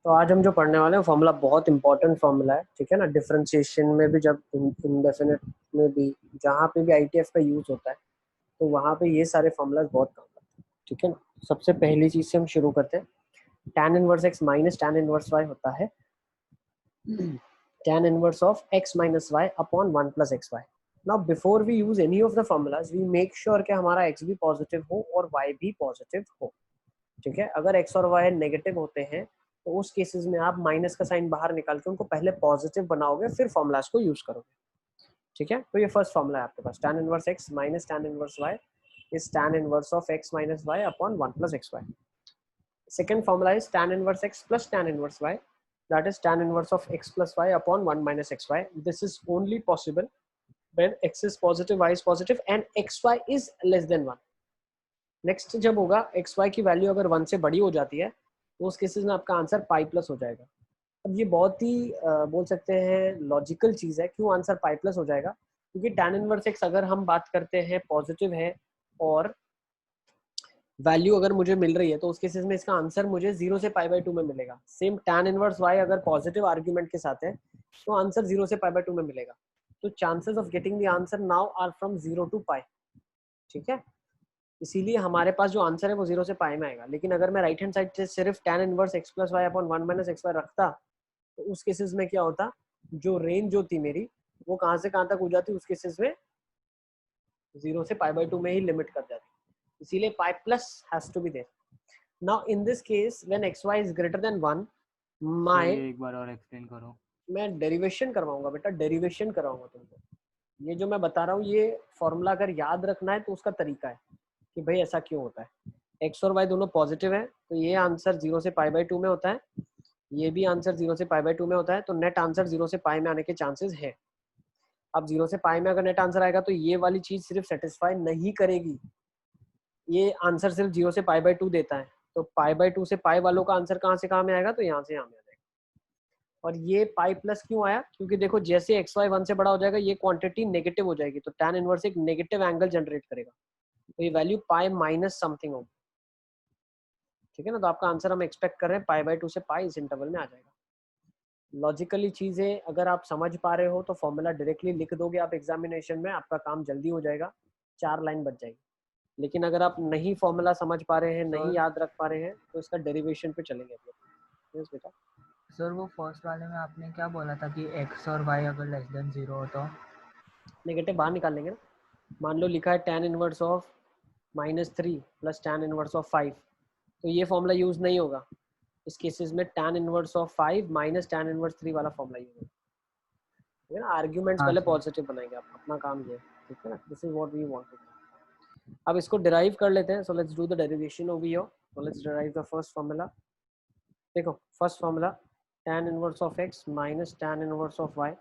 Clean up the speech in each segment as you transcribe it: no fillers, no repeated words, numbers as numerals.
तो आज हम जो पढ़ने वाले हैं फॉर्मूला बहुत इंपॉर्टेंट फॉर्मूला है, ठीक है ना। डिफरेंशिएशन में भी, जब इंडेफिनिट में भी, जहाँ पे भी आईटीएफ का यूज होता है तो वहाँ पे ये सारे फॉर्मूलाज बहुत काम करते हैं, ठीक है ना। सबसे पहली चीज से हम शुरू करते हैं। tan inverse x minus tan inverse y होता है tan inverse of x minus y upon 1 plus x y. Now before we use any of the formulas we make sure कि हमारा x भी पॉजिटिव हो और y भी positive हो, ठीक है। अगर x और y नेगेटिव होते हैं तो उस केसेस में आप माइनस का साइन बाहर निकाल के उनको पहले पॉजिटिव बनाओगे, फिर फॉर्मूलाज को यूज करोगे, ठीक है। तो ये फर्स्ट फॉर्मूला है आपके पास, tan inverse x minus tan inverse y is tan inverse of x minus y upon 1 plus xy. Second formula is tan inverse x plus tan inverse y, that is tan inverse of x plus y upon 1 minus xy. This is only possible when x is positive, y is positive and xy is less than 1. Next जब होगा x Y की value अगर 1 से बड़ी हो जाती है तो उस केसेस में आपका आंसर पाई प्लस हो जाएगा। अब ये बहुत ही बोल सकते हैं लॉजिकल चीज़ है। क्यों आंसर पाई प्लस हो जाएगा? क्योंकि tan इनवर्स एक्स अगर हम बात करते हैं पॉजिटिव है और वैल्यू अगर मुझे मिल रही है तो उस केसेस में इसका आंसर मुझे 0 से पाई बाई 2 में मिलेगा। सेम tan इनवर्स y अगर पॉजिटिव आर्ग्यूमेंट के साथ है तो आंसर 0 से पाई बाई 2 में मिलेगा। तो chances of getting the answer now are from 0 to pi, ठीक है। इसीलिए हमारे पास जो आंसर है वो 0 से पाई में आएगा। लेकिन अगर मैं राइट हैंड साइड से सिर्फ tan inverse x plus y upon 1 minus x y रखता तो उस केसेस में क्या होता, जो रेंज होती मेरी वो कहाँ से कहाँ तक हो जाती, उस केसेस में 0 से पाई बाई 2 में ही लिमिट कर जाती। इसीलिए pi plus has to be there. Now in this case when xy is greater than 1 my, एक बार और एक्सप्लेन करो। मैं डेरिवेशन करवाऊंगा बेटा, डेरिवेशन कराऊंगा तुमको। ये जो मैं बता रहा हूँ ये फॉर्मूला अगर याद रखना है तो उसका तरीका है कि भाई ऐसा क्यों होता है। एक्स और वाई दोनों पॉजिटिव है तो ये आंसर 0 से पाई बाई 2 में होता है, ये भी आंसर 0 से पाई बाई 2 में होता है। तो नेट आंसर 0 से पाई में आने के चांसेस है। अब 0 से पाई में अगर नेट आंसर आएगा तो ये वाली चीज सिर्फ सेटिस्फाई नहीं करेगी, ये आंसर सिर्फ 0 से पाई बाई 2 देता है। तो पाई बाई 2 से पाई वालों का आंसर कहाँ से कहाँ में आएगा, तो यहाँ से यहाँ में आ जाएगा। और ये पाई प्लस क्यों आया, क्योंकि देखो जैसे एक्स वाई 1 से बड़ा हो जाएगा ये क्वांटिटी नेगेटिव हो जाएगी तो tan इनवर्स एक नेगेटिव एंगल जनरेट करेगा, तो ये वैल्यू पाई माइनस समथिंग होगी, ठीक है ना। तो आपका आंसर हम एक्सपेक्ट कर रहे हैं पाई बाई 2 से पाई इस इंटरवल में आ जाएगा। लॉजिकली चीजें अगर आप समझ पा रहे हो तो फॉर्मूला डायरेक्टली लिख दोगे आप एग्जामिनेशन में, आपका काम जल्दी हो जाएगा, 4 लाइन बच जाएगी। लेकिन अगर आप नहीं फॉर्मूला समझ पा रहे हैं, नहीं याद रख पा रहे हैं तो इसका डेरिवेशन पे चलेंगे हम लोग। यस बेटा। सर वो फर्स्ट वाले में आपने क्या बोला था कि x और y अगर लेस देन 0 हो तो नेगेटिव बाहर निकाल लेंगे ना। मान लो लिखा है tan inverse of -3 plus tan inverse of 5, तो ये फॉर्मूला यूज नहीं होगा। इस केसेस में tan inverse of 5 minus tan inverse 3 वाला फॉर्मूला यूज होगा, ठीक है ना। आर्ग्यूमेंट्स हाँ पहले सर। पॉजिटिव बनाएंगे, आप अपना काम ये है, ठीक है ना। This is what we want to do. अब इसको डिराइव कर लेते हैं। So let's do the derivation over here. So let's derive the first formula. देखो first formula tan inverse of x minus tan inverse of y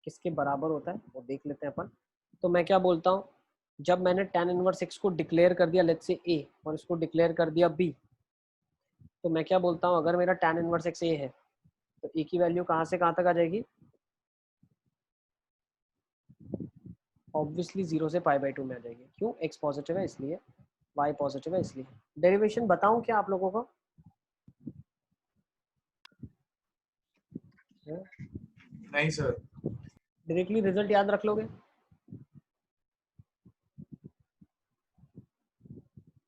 किसके बराबर होता है वो देख लेते हैं अपन। तो मैं क्या बोलता हूँ, जब मैंने tan इनवर्स x को डिक्लेयर कर दिया लेट्स से a और इसको डिक्लेयर कर दिया b, तो मैं क्या बोलता हूँ, अगर मेरा tan इनवर्स x a है तो a की वैल्यू कहाँ से कहाँ तक आ जाएगी, ऑब्वियसली 0 से पाई बाई 2 में आ जाएगी। क्यों, x पॉजिटिव है इसलिए, y पॉजिटिव है इसलिए। डेरिवेशन बताऊं क्या आप लोगों को? नहीं सर। डायरेक्टली रिजल्ट याद रख लोगे?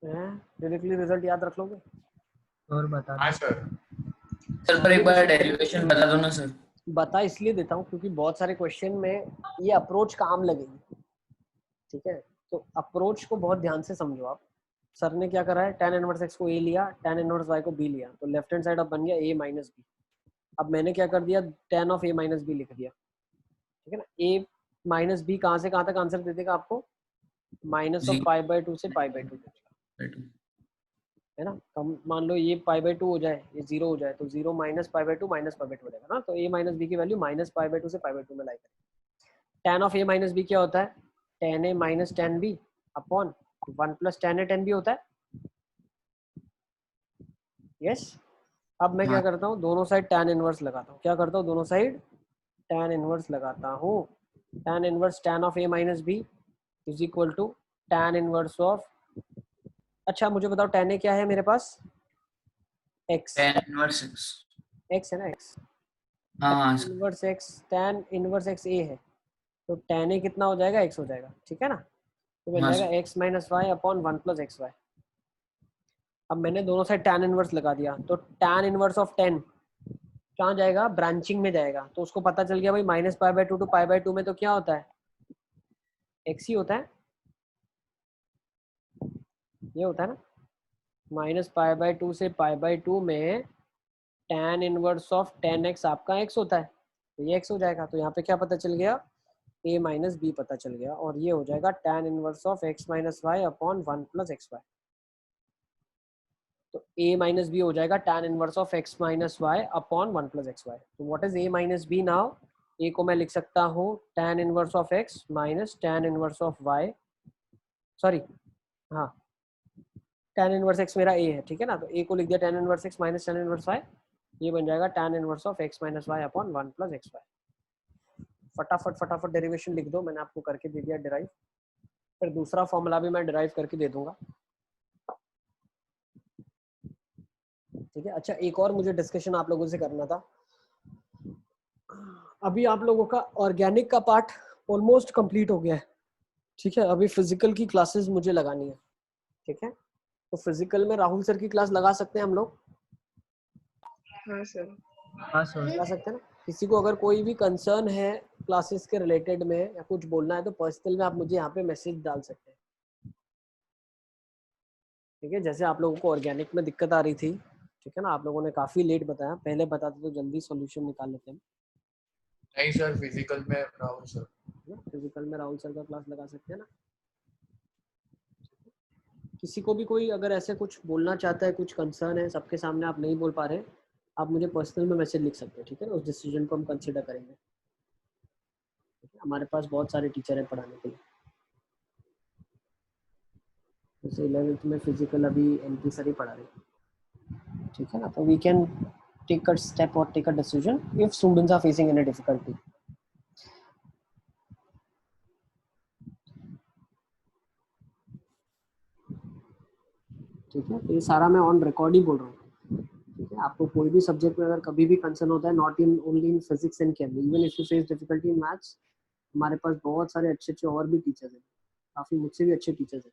डायरेक्टली रिजल्ट याद रख लोगे? और बता हाँ दो सर। सर पर एक बार डेरिवेशन बता दो ना सर। बता इसलिए देता हूँ क्योंकि बहुत सारे क्वेश्चन में ये अप्रोच काम लगेगी, ठीक है। तो अप्रोच को बहुत ध्यान से समझो आप। सर ने क्या करा है, tan इनवर्स x को a लिया, tan इनवर्स y को b लिया, तो लेफ्ट हैंड साइड अब बन गया a माइनस b। अब मैंने क्या कर दिया, tan of a minus b लिख दिया, ठीक है ना। a माइनस b कहाँ से कहाँ तक आंसर दे देगा आपको, माइनस ऑफ पाई बाई 2 से पाई बाई 2 दे देगा, है ना। कम मान लो ये पाई बाई 2 हो जाए, ये 0 हो जाए, तो 0 minus pi by 2 minus pi by 2 हो जाएगा ना। तो a माइनस b की वैल्यू माइनस पाई बाई 2 से पाई बाई 2 में लाई करें। tan of a minus b क्या होता है, tan a minus tan b upon 1 plus tan a tan b होता है, यस। अब मैं क्या करता हूँ, दोनों साइड tan इनवर्स लगाता हूँ। क्या करता हूँ, दोनों साइड tan इनवर्स लगाता हूँ। tan inverse tan of a minus b is equal to tan inverse of, अच्छा मुझे बताओ tan a क्या है मेरे पास, x, tan inverse x x है ना x, हाँ हाँ sir. Inverse x tan inverse x a है, तो tan a कितना हो जाएगा, x हो जाएगा, ठीक है ना। तो बन हाँ जाएगा sir. x minus y upon 1 plus x y. अब मैंने दोनों साइड tan इनवर्स लगा दिया, तो tan इनवर्स ऑफ 10 कहाँ जाएगा, ब्रांचिंग में जाएगा, तो उसको पता चल गया भाई minus pi by two to pi by two में तो क्या होता है, x ही होता है, ये होता है ना। माइनस पाई बाई टू से पाई बाई टू में tan इनवर्स ऑफ 10x आपका x होता है, तो ये x हो जाएगा। तो यहाँ पे क्या पता चल गया, a माइनस बी पता चल गया, और ये हो जाएगा tan inverse of x minus y upon 1 plus x y. तो a माइनस बी हो जाएगा tan inverse of x minus y upon 1 plus x y. तो what is a minus b now, a को मैं लिख सकता हूँ tan inverse of x minus tan inverse of y, sorry हाँ tan इनवर्स x मेरा a है, ठीक है ना, तो a को लिख दिया tan inverse x minus tan inverse y, ये बन जाएगा tan inverse of x minus y upon 1 plus x y. फटाफट फटाफट डेरिवेशन लिख दो, मैंने आपको करके दे दिया डिराइव, फिर दूसरा फॉर्मूला भी मैं डिराइव करके दे दूंगा, ठीक है। अच्छा एक और मुझे डिस्कशन आप लोगों से करना था, अभी आप लोगों का ऑर्गेनिक का पार्ट ऑलमोस्ट कंप्लीट हो गया है, ठीक है। अभी फिजिकल की क्लासेस मुझे लगानी है, ठीक है। तो फिजिकल में राहुल सर की क्लास लगा सकते हैं हम लोग, हाँ सर। हाँ सर। लगा सकते हैं ना। किसी को अगर कोई भी कंसर्न है क्लासेस के रिलेटेड में या कुछ बोलना है तो पर्सनल में आप मुझे यहाँ पे मैसेज डाल सकते हैं, ठीक है। जैसे आप लोगों को ऑर्गेनिक में दिक्कत आ रही थी, ठीक है ना, आप लोगों ने काफी लेट बताया, पहले बताते तो जल्दी सॉल्यूशन निकाल लेते हैं। नहीं सर, फिजिकल में राहुल सर। फिजिकल में राहुल सर का क्लास लगा सकते हैं ना। किसी को भी कोई अगर ऐसे कुछ बोलना चाहता है, कुछ कंसर्न है, सबके सामने आप नहीं बोल पा रहे, आप मुझे पर्सनल में मैसेज लिख सकते हैं, ठीक है ना। उस डिसीजन को हम कंसिडर करेंगे, ठीक है? हमारे पास बहुत सारे टीचर हैं पढ़ाने के लिए। जैसे 11th में फिजिकल अभी MP सर ही पढ़ा रहे हैं, ठीक है ना। तो we can take a step और take a decision if students are facing any difficulty. ठीक है, तो ये सारा मैं ऑन रिकॉर्ड ही बोल रहा हूँ, ठीक है। आपको कोई भी सब्जेक्ट में अगर कभी भी कंसर्न होता है, not in only in physics and came, even if you face difficulty in maths, हमारे पास बहुत सारे अच्छे अच्छे और भी टीचर्स हैं, काफ़ी मुझसे भी अच्छे टीचर्स हैं,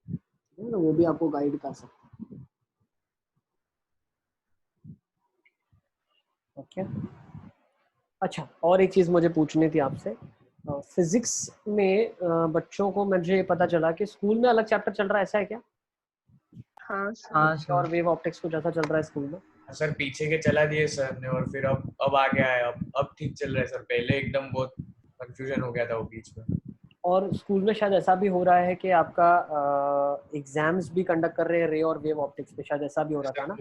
ठीक है ना, वो भी आपको गाइड कर सकते हैं, ओके। अच्छा और एक चीज़ मुझे पूछनी थी आपसे, फिजिक्स में बच्चों को मुझे पता चला कि स्कूल में अलग चैप्टर चल रहा है, ऐसा है क्या? हाँ सर। हाँ और सर। वेव ऑप्टिक्स को जैसा चल रहा है स्कूल में, सर पीछे के चला दिए सर ने, और फिर अब आ गया है। अब ठीक चल रहा है सर, पहले एकदम बहुत कंफ्यूजन हो गया था वो बीच में। और स्कूल में शायद ऐसा भी हो रहा है कि आपका एग्जाम्स भी कंडक्ट कर रहे हैं रे और वेव ऑप्टिक्स पे, शायद ऐसा भी हो रहा था ना।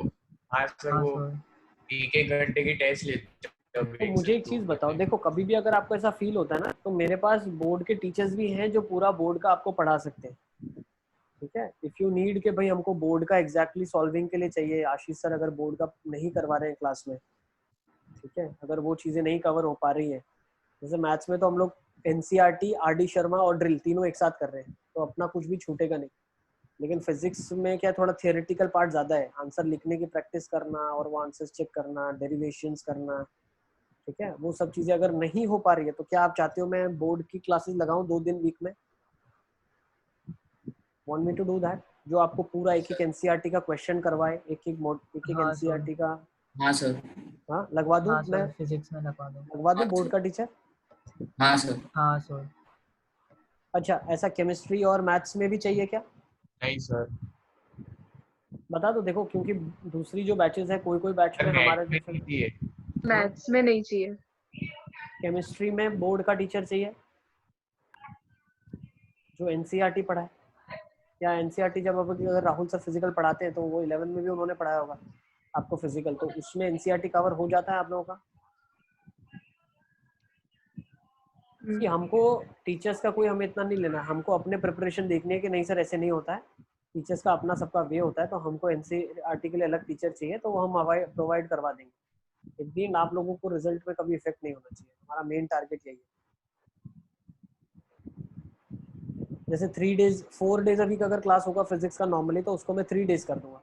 हाँ सर, हाँ वो सर। एक घंटे की टेस्ट लेते हैं तो मुझे एक चीज़ बताओ, देखो कभी भी अगर आपको ऐसा फील होता है ना, तो मेरे पास बोर्ड के टीचर्स भी हैं जो पूरा बोर्ड का आपको पढ़ा सकते हैं, ठीक है। इफ़ यू नीड के भाई हमको बोर्ड का एग्जैक्टली सॉल्विंग के लिए चाहिए, आशीष सर अगर बोर्ड का नहीं करवा रहे हैं क्लास में, ठीक है, अगर वो चीज़ें नहीं कवर हो पा रही है, जैसे मैथ्स में तो हम लोग NCERT, RD शर्मा और ड्रिल तीनों एक साथ कर रहे हैं, तो अपना कुछ भी छूटेगा नहीं। लेकिन फिजिक्स में क्या थोड़ा थियोरेटिकल पार्ट ज़्यादा है, आंसर लिखने की प्रैक्टिस करना और वो आंसर्स चेक करना, डेरिवेशंस करना, ठीक है, वो सब चीज़ें अगर नहीं हो पा रही है तो क्या आप चाहते हो मैं बोर्ड की क्लासेस लगाऊं 2 दिन वीक में? Want me to do that, जो आपको पूरा एक एक NCERT का क्वेश्चन करवाए, एक एक हाँ सर। NCERT का, हाँ सर। हाँ लगवा दूं हाँ मैं, सर, फिजिक्स में लगा दो। लगवा दूं हाँ बोर्ड सर। का टीचर? हाँ सर। हाँ सर। अच्छा ऐसा केमिस्ट्री और मैथ्स में भी चाहिए क्या? नहीं सर। बता दो, देखो क्योंकि दूसरी जो बैचेस है, कोई कोई बैच सर में हमारा मैथ में जैसे नहीं दिए। मैथ्स में नहीं चाहिए। केमिस्ट्री में बोर्ड का टीचर चाहिए जो NCERT पढ़ाए, या NCERT जब अगर राहुल सर फिजिकल पढ़ाते हैं तो वो 11 में भी उन्होंने पढ़ाया होगा आपको फिजिकल, तो उसमें NCERT कवर हो जाता है आप लोगों का? कि हमको टीचर्स का कोई हमें इतना नहीं लेना है, हमको अपने प्रिपरेशन देखनी है कि नहीं सर ऐसे नहीं होता है, टीचर्स का अपना सबका वे होता है, तो हमको NCERT के लिए अलग टीचर चाहिए, तो वो हम प्रोवाइड करवा देंगे। एक दिन आप लोगों को रिजल्ट में कभी इफेक्ट नहीं होना चाहिए, हमारा मेन टारगेट यही है। जैसे 3 डेज 4 डेज अभी अगर क्लास होगा फिजिक्स का नॉर्मली, तो उसको मैं 3 डेज कर दूंगा,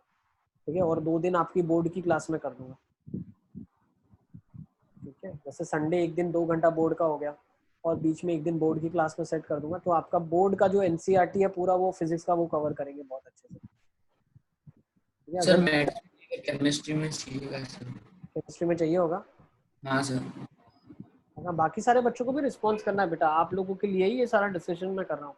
ठीक है, और 2 दिन आपकी बोर्ड की क्लास में कर दूंगा, ठीक है, जैसे संडे एक दिन 2 घंटा बोर्ड का हो गया और बीच में एक दिन बोर्ड की क्लास में सेट कर दूंगा, तो आपका बोर्ड का जो एनसीईआरटी है पूरा वो फिजिक्स का वो कवर करेंगे बहुत अच्छे से। ठीक है, सर अगर मैथ्स केमिस्ट्री में चाहिएगा सर। केमिस्ट्री में चाहिए होगा, हाँ सर। हाँ, बाकी सारे बच्चों को भी रिस्पॉन्स करना है बेटा, आप लोगों के लिए ही ये सारा डिस्कशन मैं कर रहा हूँ।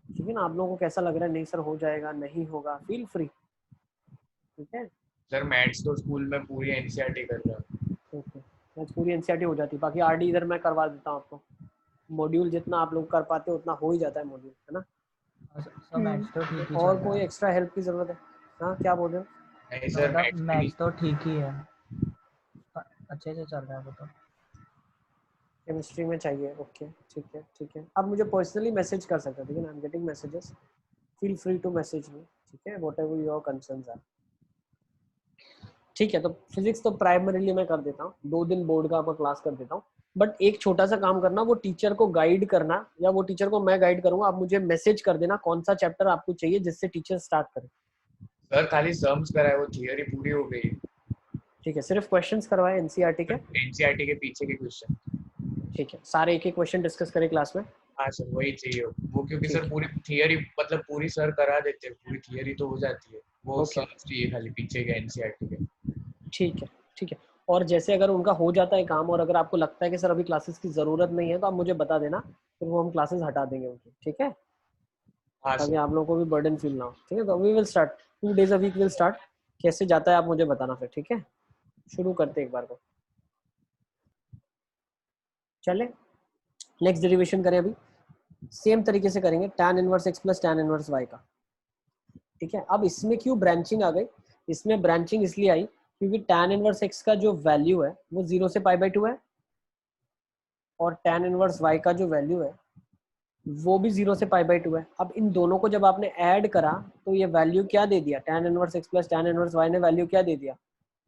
ठीक है ना, आप लोगों को कैसा लग रहा है, नहीं सर हो जाएगा, नहीं होगा, फील फ्री। ठीक है, सर मैथ्स तो स्कूल में पूरी एनसीईआरटी कर रहा है। ओके, मैथ्स पूरी एनसीईआरटी हो जाती है, बाकी आरडी इधर मैं करवा देता हूँ आपको। मॉड्यूल जितना आप लोग कर पाते हो उतना हो ही जाता है मॉड्यूल, है ना। सर मैथ्स तो ठीक ही चल और रहा कोई है। एक्स्ट्रा हेल्प की जरूरत है? हाँ, क्या बोल रहे हो? नहीं सर, मतलब मैथ्स तो ठीक ही है, अच्छे से चल रहा है वो तो। केमिस्ट्री में चाहिए, ओके ठीक है ठीक है। आप मुझे पर्सनली मैसेज कर सकते हैं, ठीक है ना, I am getting messages, feel free to message me, ठीक है, whatever your concerns are. ठीक है, तो फिजिक्स तो प्राइमरीली मैं कर देता हूँ, 2 दिन बोर्ड का आपका क्लास कर देता हूँ, बट एक छोटा सा काम करना, वो टीचर को गाइड करना, या वो टीचर को मैं गाइड करूंगा, आप मुझे मैसेज कर देना कौन सा चैप्टर आपको चाहिए जिससे टीचर स्टार्ट करे। सर खाली सम्स करा है, वो थियरी पूरी हो गई। ठीक है, सिर्फ क्वेश्चंस करवाए एनसीईआरटी के? एनसीईआरटी के पीछे के क्वेश्चन। ठीक है, सारे एक एक क्वेश्चन डिस्कस करें क्लास में। हाँ सर, वही चाहिए वो, क्योंकि ठीक सर है, पूरी थियरी मतलब पूरी सर करा देते हैं, पूरी थियरी तो हो जाती है, वो ओके, सम्स चाहिए खाली पीछे के एनसीईआरटी के। ठीक है ठीक है। और जैसे अगर उनका हो जाता है काम, और अगर आपको लगता है कि सर अभी क्लासेस की ज़रूरत नहीं है, तो आप मुझे बता देना, फिर वो हम क्लासेस हटा देंगे उनकी, ठीक है, हाँ ताकि सर। आप लोगों को भी बर्डन फील ना हो। ठीक है, तो we will start 2 days a week will start. कैसे जाता है आप मुझे बताना फिर, ठीक है, शुरू करते एक बार को। चले नेक्स्ट डेरिवेशन करें, अभी सेम तरीके से करेंगे, tan inverse x plus tan inverse y का। ठीक है, अब इसमें क्यों ब्रांचिंग आ गई? इसमें ब्रांचिंग इसलिए आई क्योंकि tan इनवर्स x का जो वैल्यू है वो 0 से π/2 है, और tan इनवर्स y का जो वैल्यू है वो भी 0 से π/2 है। अब इन दोनों को जब आपने ऐड करा तो ये वैल्यू क्या दे दिया, tan inverse x plus tan inverse y ने वैल्यू क्या दे दिया,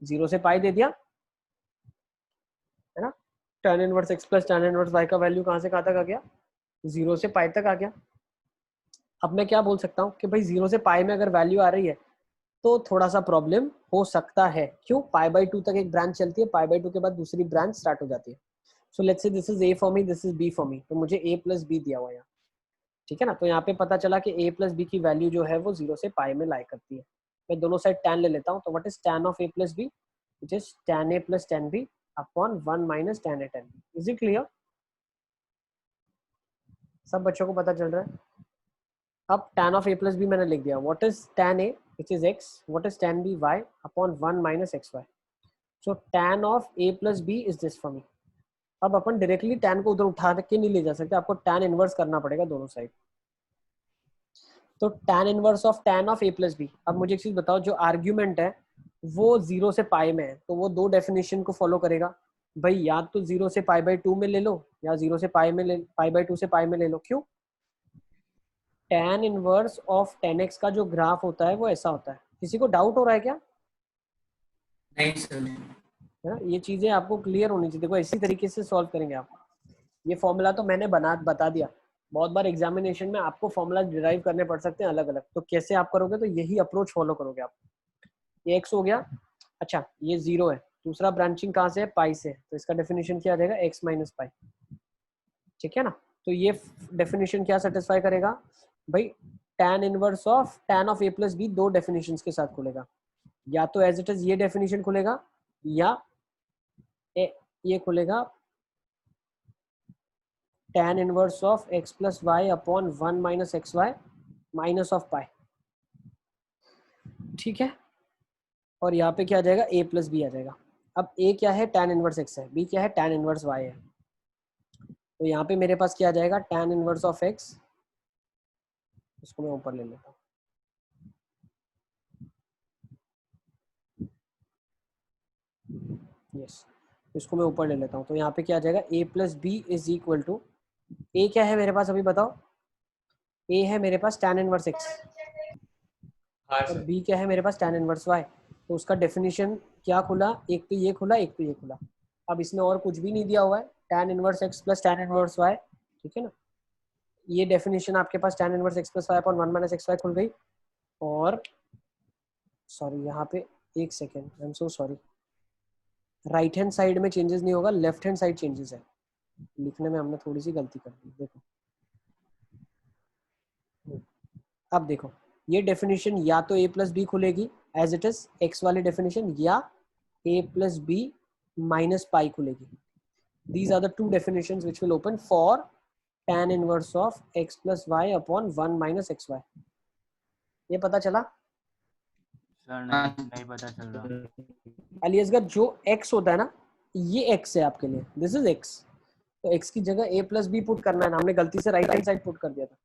0 से पाई दे दिया, है ना। tan inverse x plus tan inverse y का वैल्यू कहाँ से कहाँ तक आ गया, 0 से पाई तक आ गया। अब मैं क्या बोल सकता हूँ कि भाई 0 से पाई में अगर वैल्यू आ रही है तो थोड़ा सा प्रॉब्लम हो सकता है। क्यों? π/2 तक एक ब्रांच चलती है, π/2 के बाद दूसरी ब्रांच स्टार्ट हो जाती है। So let's say this is a for me, this is b for me, तो मुझे a प्लस b दिया हुआ है यहाँ। ठीक है ना, तो यहाँ पे पता चला कि a प्लस बी की वैल्यू जो है वो 0 से पाई में लाई करती है। मैं दोनों साइड tan ले लेता हूँ, तो what is tan of a plus b, which is tan a plus tan b upon 1 minus tan a tan b। Is it clear? सब बच्चों को पता चल रहा है? अब tan of a plus b मैंने लिख दिया, what is tan a which is x, what is tan b y upon 1 minus xy। So tan of a plus b is this for मी। अब अपन डायरेक्टली tan को उधर उठा के नहीं ले जा सकते, आपको tan इनवर्स करना पड़ेगा दोनों साइड। तो tan inverse of tan of a plus b. अब मुझे एक चीज बताओ, जो आर्ग्यूमेंट है वो 0 से पाई में है, तो वो 2 डेफिनेशन को फॉलो करेगा भाई, या तो 0 से π/2 में ले लो, या 0 से पाई में ले, π/2 से पाई में ले लो। क्यों? tan inverse of tan x का जो ग्राफ होता है वो ऐसा होता है। किसी को डाउट हो रहा है क्या? नहीं सर। है ना, ये चीजें आपको क्लियर होनी चाहिए। देखो इसी तरीके से सॉल्व करेंगे आप। ये फॉर्मूला तो मैंने बता दिया, बहुत बार एग्जामिनेशन में आपको फॉर्मूला डिराइव करने पड़ सकते हैं अलग अलग, तो कैसे आप करोगे, तो यही अप्रोच फॉलो करोगे आप। ये x हो गया, अच्छा ये 0 है, दूसरा ब्रांचिंग कहाँ से है, पाई से, तो इसका डेफिनेशन क्या आ जाएगा, x माइनस पाई। ठीक है ना, तो ये डेफिनेशन क्या सेटिस्फाई करेगा भाई, tan inverse of tan of a plus b 2 definition के साथ खुलेगा, या तो एज इट इज ये डेफिनेशन खुलेगा, या ये खुलेगा tan inverse of x plus y upon 1 minus x y minus of pi. ठीक है, और यहाँ पे क्या आ जाएगा, a प्लस बी आ जाएगा। अब a क्या है, tan इनवर्स x है, b क्या है, tan इनवर्स y है, तो यहाँ पे मेरे पास क्या आ जाएगा, tan इनवर्स ऑफ x, इसको मैं ऊपर ले लेता हूँ, यस, इसको मैं ऊपर ले लेता हूँ, तो यहाँ पे क्या आ जाएगा, a plus b is equal to, a क्या है मेरे पास, अभी बताओ, a है मेरे पास tan इनवर्स x, हाँ और सर। b क्या है मेरे पास, tan इनवर्स y। तो उसका डेफिनेशन क्या खुला, एक तो ये खुला, एक तो ये खुला। अब इसमें और कुछ भी नहीं दिया हुआ है, tan inverse x plus tan inverse y। ठीक है ना, ये डेफिनेशन आपके पास tan inverse x plus y upon 1 minus x y खुल गई। और सॉरी यहाँ पे एक second, I am so sorry, right hand side में चेंजेस नहीं होगा, लेफ्ट हैंड साइड चेंजेस है। लिखने में हमने थोड़ी सी गलती कर दी। देखो अब देखो, ये डेफिनेशन या तो a प्लस बी खुलेगी एज इट इज x वाली डेफिनेशन, या a plus b minus pi खुलेगी। These are the two definitions which will open for tan inverse of x plus y upon 1 minus xy। ये पता चला? Sir नहीं पता चल रहा। अली असगर, जो x होता है ना, ये x है आपके लिए, दिस इज x। तो x की जगह a प्लस बी पुट करना है ना, हमने गलती से राइट हैंड साइड पुट कर दिया था।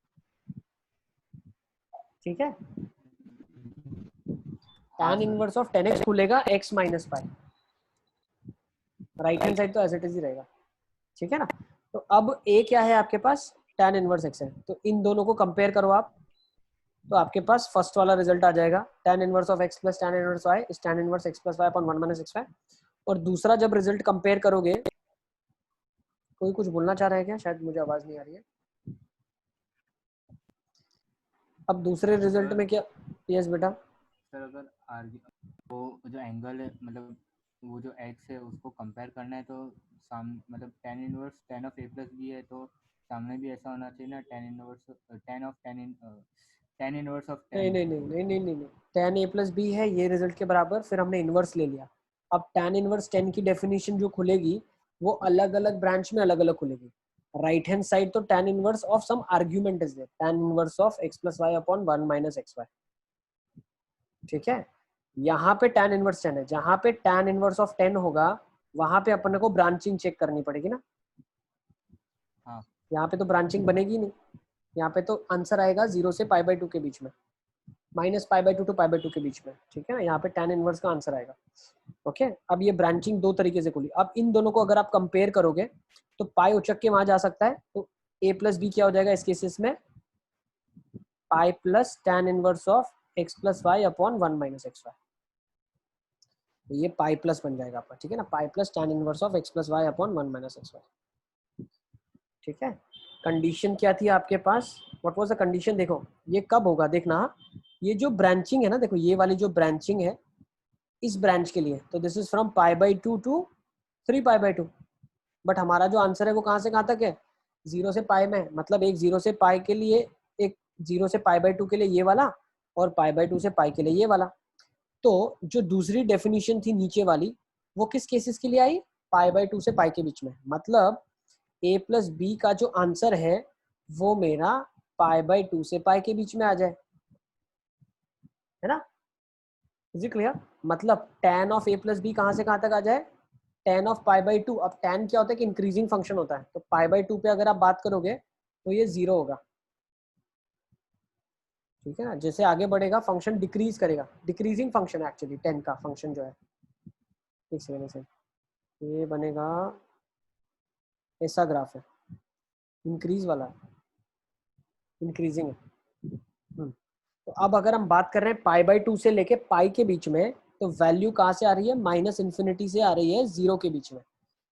ठीक है, tan इनवर्स ऑफ 10x खुलेगा x minus pi, right hand side तो एज इट इज ही रहेगा। ठीक है ना। तो अब a क्या है आपके पास, tan इनवर्स x है। तो इन दोनों को कंपेयर करो आप, तो आपके पास फर्स्ट वाला रिजल्ट आ जाएगा, tan inverse of x plus tan inverse y is tan inverse x plus y upon 1 minus xy। और दूसरा जब रिजल्ट कंपेयर करोगे, कोई कुछ बोलना चाह रहा है क्या? शायद मुझे आवाज नहीं आ रही है। अब दूसरे रिजल्ट में क्या? यस बेटा। सर अगर वो जो एंगल है, मतलब वो जो x है उसको कंपेयर करना है, तो मतलब tan inverse tan of a plus b है, तो सामने भी ऐसा होना चाहिए ना, tan inverse tan inverse of नहीं नहीं नहीं नहीं नहीं नहीं, tan a प्लस बी है ये रिजल्ट के बराबर, फिर हमने इनवर्स ले लिया। अब tan इनवर्स 10 की डेफिनेशन जो खुलेगी वो अलग अलग ब्रांच में अलग अलग खुलेगी। राइट हैंड साइड तो tan inverse of some argument is there, tan inverse of x plus y upon 1 minus xy। ठीक है, यहाँ पे tan इनवर्स 10 है, जहाँ पे tan इनवर्स ऑफ 10 होगा वहां पे अपने को ब्रांचिंग चेक करनी पड़ेगी ना। हाँ। यहाँ पे तो ब्रांचिंग बनेगी नहीं, यहाँ पे तो आंसर आएगा 0 से π/2 के बीच में, माइनस π/2 टू π/2 के बीच में। ठीक है ना, यहाँ पे tan इनवर्स का आंसर आएगा। ओके, अब ये ब्रांचिंग दो तरीके से खुली। अब इन दोनों को अगर आप कंपेयर करोगे तो पाई उचक के वहां जा सकता है, तो a प्लस बी क्या हो जाएगा इस केसेस में, pi plus tan inverse of x plus y upon 1 minus xy। तो ये पाई प्लस बन जाएगा आपका। ठीक है ना, pi plus tan inverse of x plus y upon 1 minus xy। ठीक है, कंडीशन क्या थी आपके पास, व्हाट वाज द कंडीशन? देखो ये कब होगा, देखना ये जो ब्रांचिंग है ना, देखो ये वाली जो ब्रांचिंग है इस ब्रांच के लिए, तो this is from π/2 to 3 π/2। But हमारा जो आंसर है वो कहाँ से कहाँ तक है, 0 से पाई में, मतलब एक 0 से पाई के लिए, एक 0 से π/2 के लिए ये वाला, और π/2 से पाई के लिए ये वाला। तो जो दूसरी डेफिनेशन थी नीचे वाली, वो किस केसेस के लिए आई, π/2 से पाई के बीच में। मतलब a प्लस बी का जो आंसर है वो मेरा π/2 से पाई के बीच में आ जाए, है ना। Is it clear? मतलब tan of a plus b कहाँ से कहाँ तक आ जाए, tan ऑफ π/2। अब tan क्या होता है कि इंक्रीजिंग फंक्शन होता है, तो π/2 पे अगर आप बात करोगे तो ये 0 होगा। ठीक है ना, जैसे आगे बढ़ेगा फंक्शन डिक्रीज करेगा, डिक्रीजिंग फंक्शन है एक्चुअली 10 का फंक्शन जो है। एक सेकंड से ये बनेगा, ऐसा ग्राफ है, इंक्रीज वाला, इंक्रीजिंग है। तो अब अगर हम बात कर रहे हैं π/2 से लेके पाई के बीच में, तो वैल्यू कहाँ से आ रही है, माइनस इन्फिनिटी से आ रही है 0 के बीच में।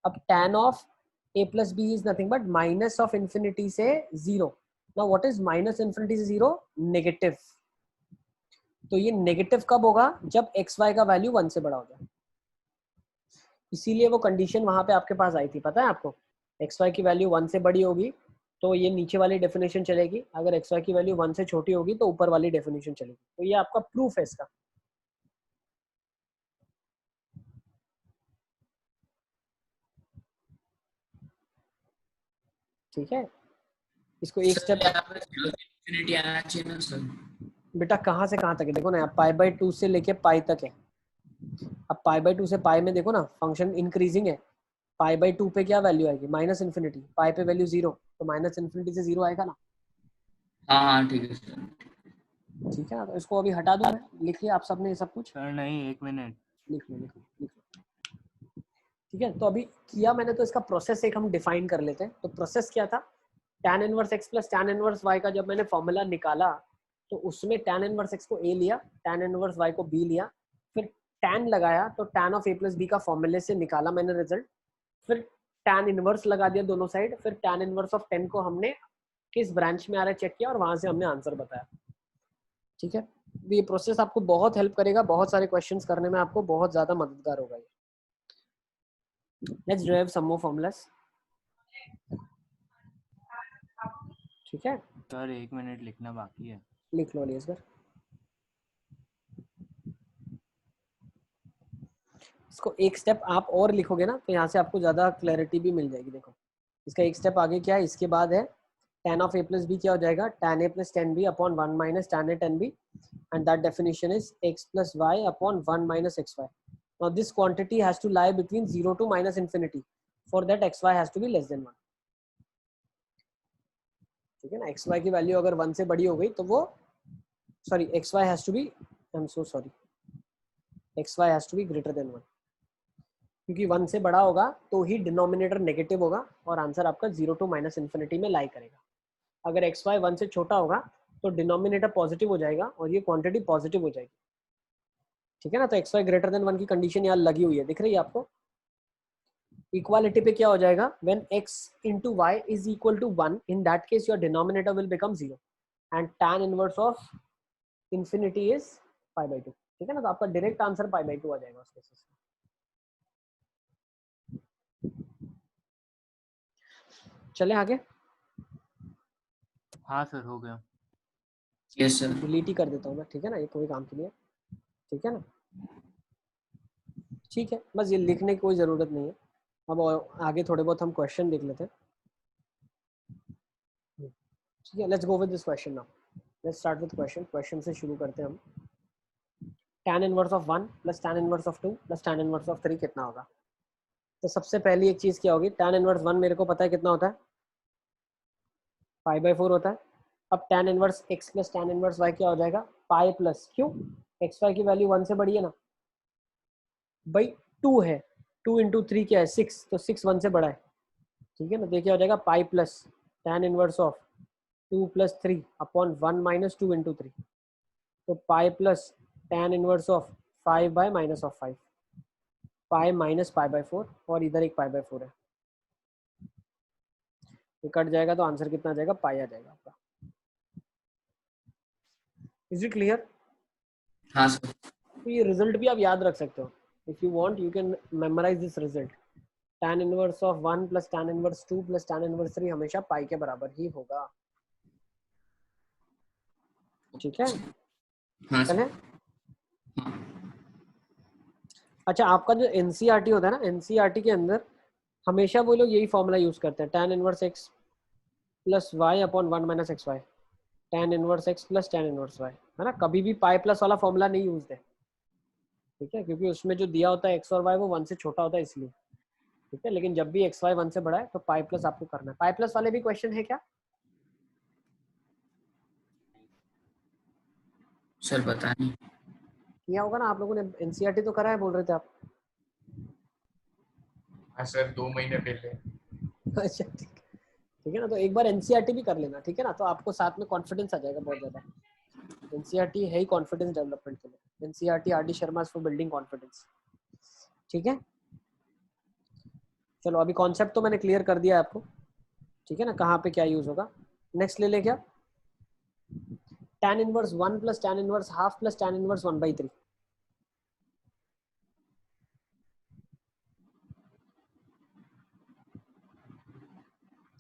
अब tan of a plus b is nothing but minus of infinity से 0। Now what is minus infinity से 0, नेगेटिव। तो ये नेगेटिव कब होगा, जब एक्स वाई का वैल्यू 1 से बड़ा हो जाए। इसीलिए वो कंडीशन वहां पे आपके पास आई थी, पता है आपको, एक्स वाई की वैल्यू 1 से बड़ी होगी तो ये नीचे वाली डेफिनेशन चलेगी, अगर एक्स वाई की वैल्यू 1 से छोटी होगी तो ऊपर वाली डेफिनेशन चलेगी। तो ये आपका प्रूफ है इसका। ठीक है, इसको एक स्टेप इन्फिनिटी आना चाहिए ना सर। बेटा कहाँ से कहाँ तक है, देखो ना, π/2 से लेके पाई तक है। अब π/2 से पाई में देखो ना फंक्शन इंक्रीजिंग है, π/2 पे क्या वैल्यू आएगी, माइनस इन्फिनिटी, पाई पे वैल्यू 0, तो माइनस इन्फिनिटी से 0 आएगा ना। हाँ ठीक है सर। ठीक है ना, तो इसको अभी हटा दूं मैं, लिखिए आप सबने ये सब कुछ, सर नहीं, 1 मिनट लिख लो लिख लो लिख लो। ठीक है, तो अभी किया मैंने, तो इसका प्रोसेस एक हम डिफाइन कर लेते हैं। तो प्रोसेस क्या था, tan inverse x plus tan inverse y का जब मैंने फॉर्मूला निकाला तो उसमें tan इनवर्स x को a लिया, tan इनवर्स y को b लिया, फिर tan लगाया, तो tan of a plus b का फॉर्मूले से निकाला मैंने रिजल्ट, फिर tan इनवर्स लगा दिया दोनों साइड, फिर tan इनवर्स ऑफ 10 को हमने किस ब्रांच में आ रहा है चेक किया और वहां से हमने आंसर बताया। ठीक है, ये प्रोसेस आपको बहुत हेल्प करेगा, बहुत सारे क्वेश्चंस करने में आपको बहुत ज्यादा मददगार होगा ये। Let's drive some more formulas. ठीक है, सर 1 मिनट लिखना बाकी है। लिख लो अलियासगर। इसको एक स्टेप आप और लिखोगे ना तो यहाँ से आपको ज्यादा क्लैरिटी भी मिल जाएगी। देखो इसका एक स्टेप आगे क्या है, इसके बाद है tan of a plus b क्या हो जाएगा, tan a plus tan b upon 1 minus tan a tan b, and that definition is x plus y upon 1 minus xy. Now this quantity has to lie between 0 to minus infinity. For that xy has to be less than 1. ठीक है ना, xy की value अगर 1 से बड़ी हो गई तो वो sorry xy has to be, I'm so sorry, xy has to be greater than 1, क्योंकि 1 से बड़ा होगा तो ही डिनोमिनेटर नेगेटिव होगा और आंसर आपका 0 टू माइनस इन्फिनिटी में लाई करेगा। अगर एक्स वाई 1 से छोटा होगा तो डिनोमिनेटर पॉजिटिव हो जाएगा और ये क्वांटिटी पॉजिटिव हो जाएगी। ठीक है ना, तो एक्स वाई ग्रेटर देन 1 की कंडीशन यहाँ लगी हुई है, दिख रही है आपको। इक्वालिटी पे क्या हो जाएगा, when x into y is equal to 1, in that case your denominator will become 0 and tan inverse of infinity is pi by 2। ठीक है ना, तो आपका डायरेक्ट आंसर pi by 2 आ जाएगा उस केस में। चले आगे। हाँ सर हो गया। Yes sir. डिलीट ही कर देता हूँ मैं, ठीक है ना, ये कोई काम के लिए, ठीक है ना। ठीक है, बस ये लिखने की कोई ज़रूरत नहीं है। अब आगे थोड़े बहुत हम क्वेश्चन देख लेते हैं। ठीक है, let's go with this question now. Let's start with question. Question से शुरू करते हैं हम। tan inverse of 1 plus tan inverse of 2 plus tan inverse of 3 कितना होगा। तो सबसे पहली एक चीज़ क्या होगी, tan इनवर्स 1 मेरे को पता है कितना होता है, पाई बाई 4 होता है। अब tan inverse x plus tan inverse y क्या हो जाएगा, पाई प्लस, क्यों, एक्स वाई की वैल्यू 1 से बड़ी है ना भाई, 2 है, 2 इंटू 3 क्या है 6, तो 6 1 से बड़ा है। ठीक है ना, देखिए हो जाएगा pi plus tan inverse of 2 plus 3 upon 1 minus 2 into 3, तो pi plus tan inverse of 5 bye minus of 5, pi minus pi by 4 और इधर एक पाई बाय 4 है, ये कट जाएगा तो आंसर कितना आ जाएगा, पाई आ जाएगा आपका। Is it clear. हाँ सर। तो ये रिजल्ट भी आप याद रख सकते हो, if you want you can memorise this result. tan inverse of 1 plus tan inverse 2 plus tan inverse 3 हमेशा पाई के बराबर ही होगा। ठीक है, हाँ चले। सर। हाँ अच्छा, आपका जो एनसीईआरटी होता है ना, एनसीईआरटी के अंदर हमेशा वो लोग यही फॉर्मूला यूज करते हैं, tan inverse x plus y upon 1 minus x y, tan inverse x plus tan inverse y, है ना। कभी भी पाई प्लस वाला फॉर्मूला नहीं यूज है, ठीक है, क्योंकि उसमें जो दिया होता है x और y वो 1 से छोटा होता है इसलिए। ठीक है, लेकिन जब भी एक्स वाई 1 से बड़ा है तो पाई प्लस आपको करना है। पाई प्लस वाले भी क्वेश्चन है क्या सर, पता नहीं। किया होगा ना आप लोगों ने, एनसीईआरटी तो करा है बोल रहे थे आप। हाँ सर, 2 महीने पहले। अच्छा ठीक है ना, तो एक बार एनसीईआरटी भी कर लेना, ठीक है ना, तो आपको साथ में कॉन्फिडेंस आ जाएगा बहुत ज्यादा। एनसीईआरटी है ही कॉन्फिडेंस डेवलपमेंट के लिए, NCERT RD Sharma for building confidence. ठीक है, चलो अभी कॉन्सेप्ट तो मैंने क्लियर कर दिया है आपको, ठीक है ना, कहाँ पे क्या यूज होगा। नेक्स्ट ले ले क्या, tan inverse 1 plus tan inverse half plus tan inverse 1/3।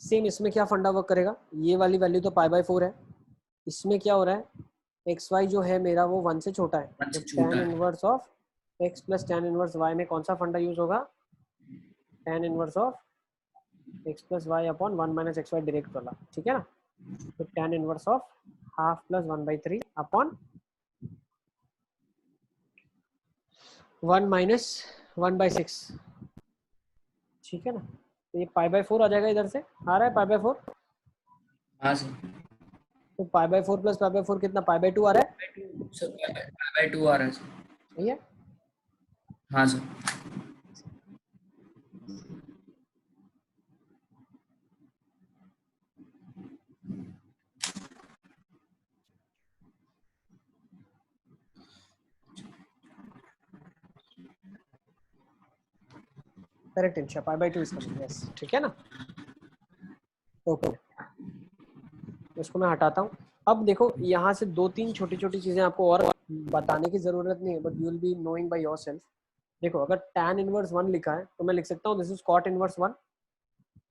Same इसमें क्या फंडा वर्क करेगा, ये वाली वैल्यू तो पाई बाय 4 है, इसमें क्या हो रहा है, एक्स वाई जो है मेरा वो 1 से छोटा है, वन तो से छोटा tan है। Inverse of x plus tan inverse y में कौन सा फंडा यूज होगा, tan inverse of x plus y upon 1 minus x y direct वाला। ठीक है ना, तो tan inverse of half plus 1/3 upon 1 minus 1/6। ठीक है ना, तो ये पाई बाय 4 आ जाएगा, इधर से आ रहा है पाई बाय 4, हाँ सर। तो pi by 4 plus pi by 4 कितना, पाई बाय 2 आ रहा है, सर बाय 2 आ रहा है सर। सही है। हाँ sir. Correct Insha, pi by 2 is coming, yes, ठीक है ना। ओके, इसको मैं हटाता हूँ। अब देखो यहाँ से 2-3 छोटी छोटी चीजें आपको और बताने की जरूरत नहीं है, but you will be knowing by yourself. देखो अगर tan इनवर्स 1 लिखा है तो मैं लिख सकता हूँ this is cot inverse 1,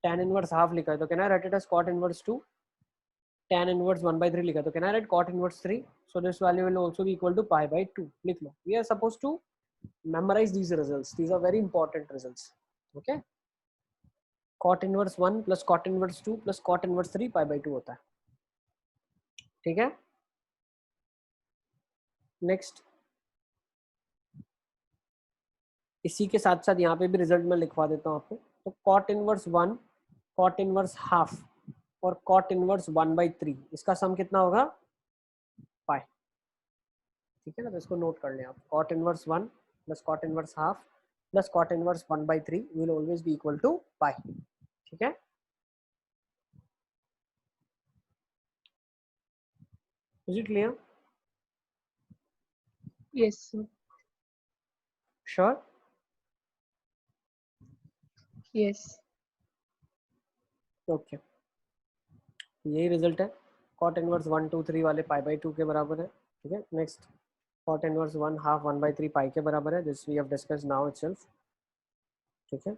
tan inverse half लिखा है तो can I write it as cot inverse 2, tan inverse 1/3 लिखा है तो can I write cot inverse 3, so this value will also be equal to pi by 2. लिख लो. We are supposed to memorize these results. These are very important results. Okay. cot inverse 1 plus cot inverse 2 plus cot inverse 3 pi by 2 होता है. ठीक है. Next इसी के साथ साथ यहाँ पे भी रिजल्ट में लिखवा देता हूँ आपको. तो cot inverse 1, cot inverse half और cot इनवर्स 1/3 इसका सम कितना होगा? पाई. ठीक है ना. तो इसको नोट कर लें आप. cot inverse 1 plus cot inverse half plus cot inverse 1/3 will always be equal to pi. ठीक है. Is it clear? Yes, sir. Sure? Yes. Okay. यही रिजल्ट है. cot इनवर्स 1 2 3 वाले पाई बाई 2 के बराबर है. ठीक है. Next cot inverse 1 half 1/3 pi के बराबर है. This we have discussed now itself. ठीक है.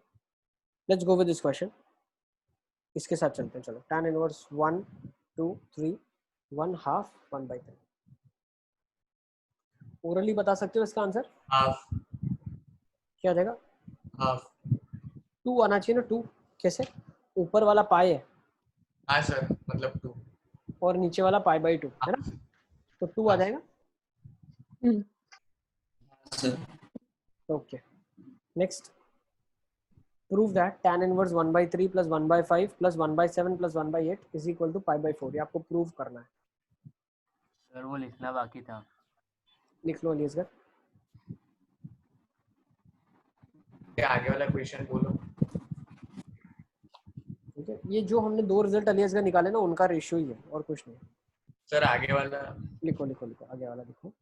Let's go with this question. इसके साथ चलते हैं. चलो. tan inverse 1 2 3 1 half 1/3. ओरली बता सकते हो इसका आंसर? हाफ. क्या आ जाएगा? हाफ. 2 आना चाहिए ना. 2 कैसे? ऊपर वाला पाई है. हाँ सर, मतलब 2 और नीचे वाला पाई बाई 2 है ना. तो 2 आ जाएगा. Sir. Okay. Next prove that tan inverse 1/3 plus 1/5 plus 1/7 plus 1/8 is equal to pi by 4. ये आपको प्रूव करना है. सर वो लिखना बाकी था. लिख लो अलीसगर. आगे वाला क्वेश्चन बोलो. ठीक है. ये जो हमने 2 रिजल्ट अलीसगर निकाले ना उनका रेशियो ही है और कुछ नहीं. सर आगे वाला. लिखो लिखो लिखो. आगे वाला लिखो.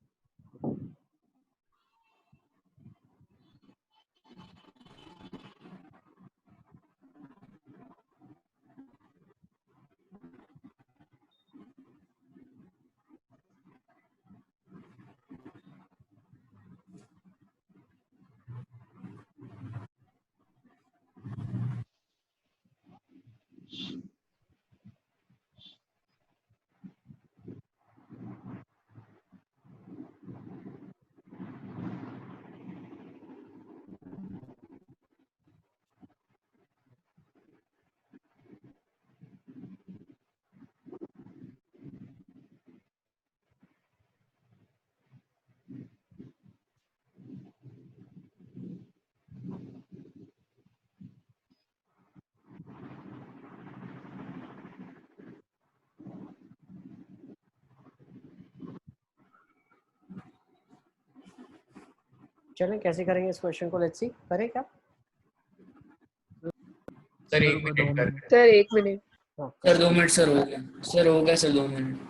चलें कैसे करेंगे इस क्वेश्चन को. Let's see. करें क्या? सर 1 मिनट कर. Sir, 1 minute. हाँ. सर 2 मिनट सर हो गया. सर हो गया sir 2 minute.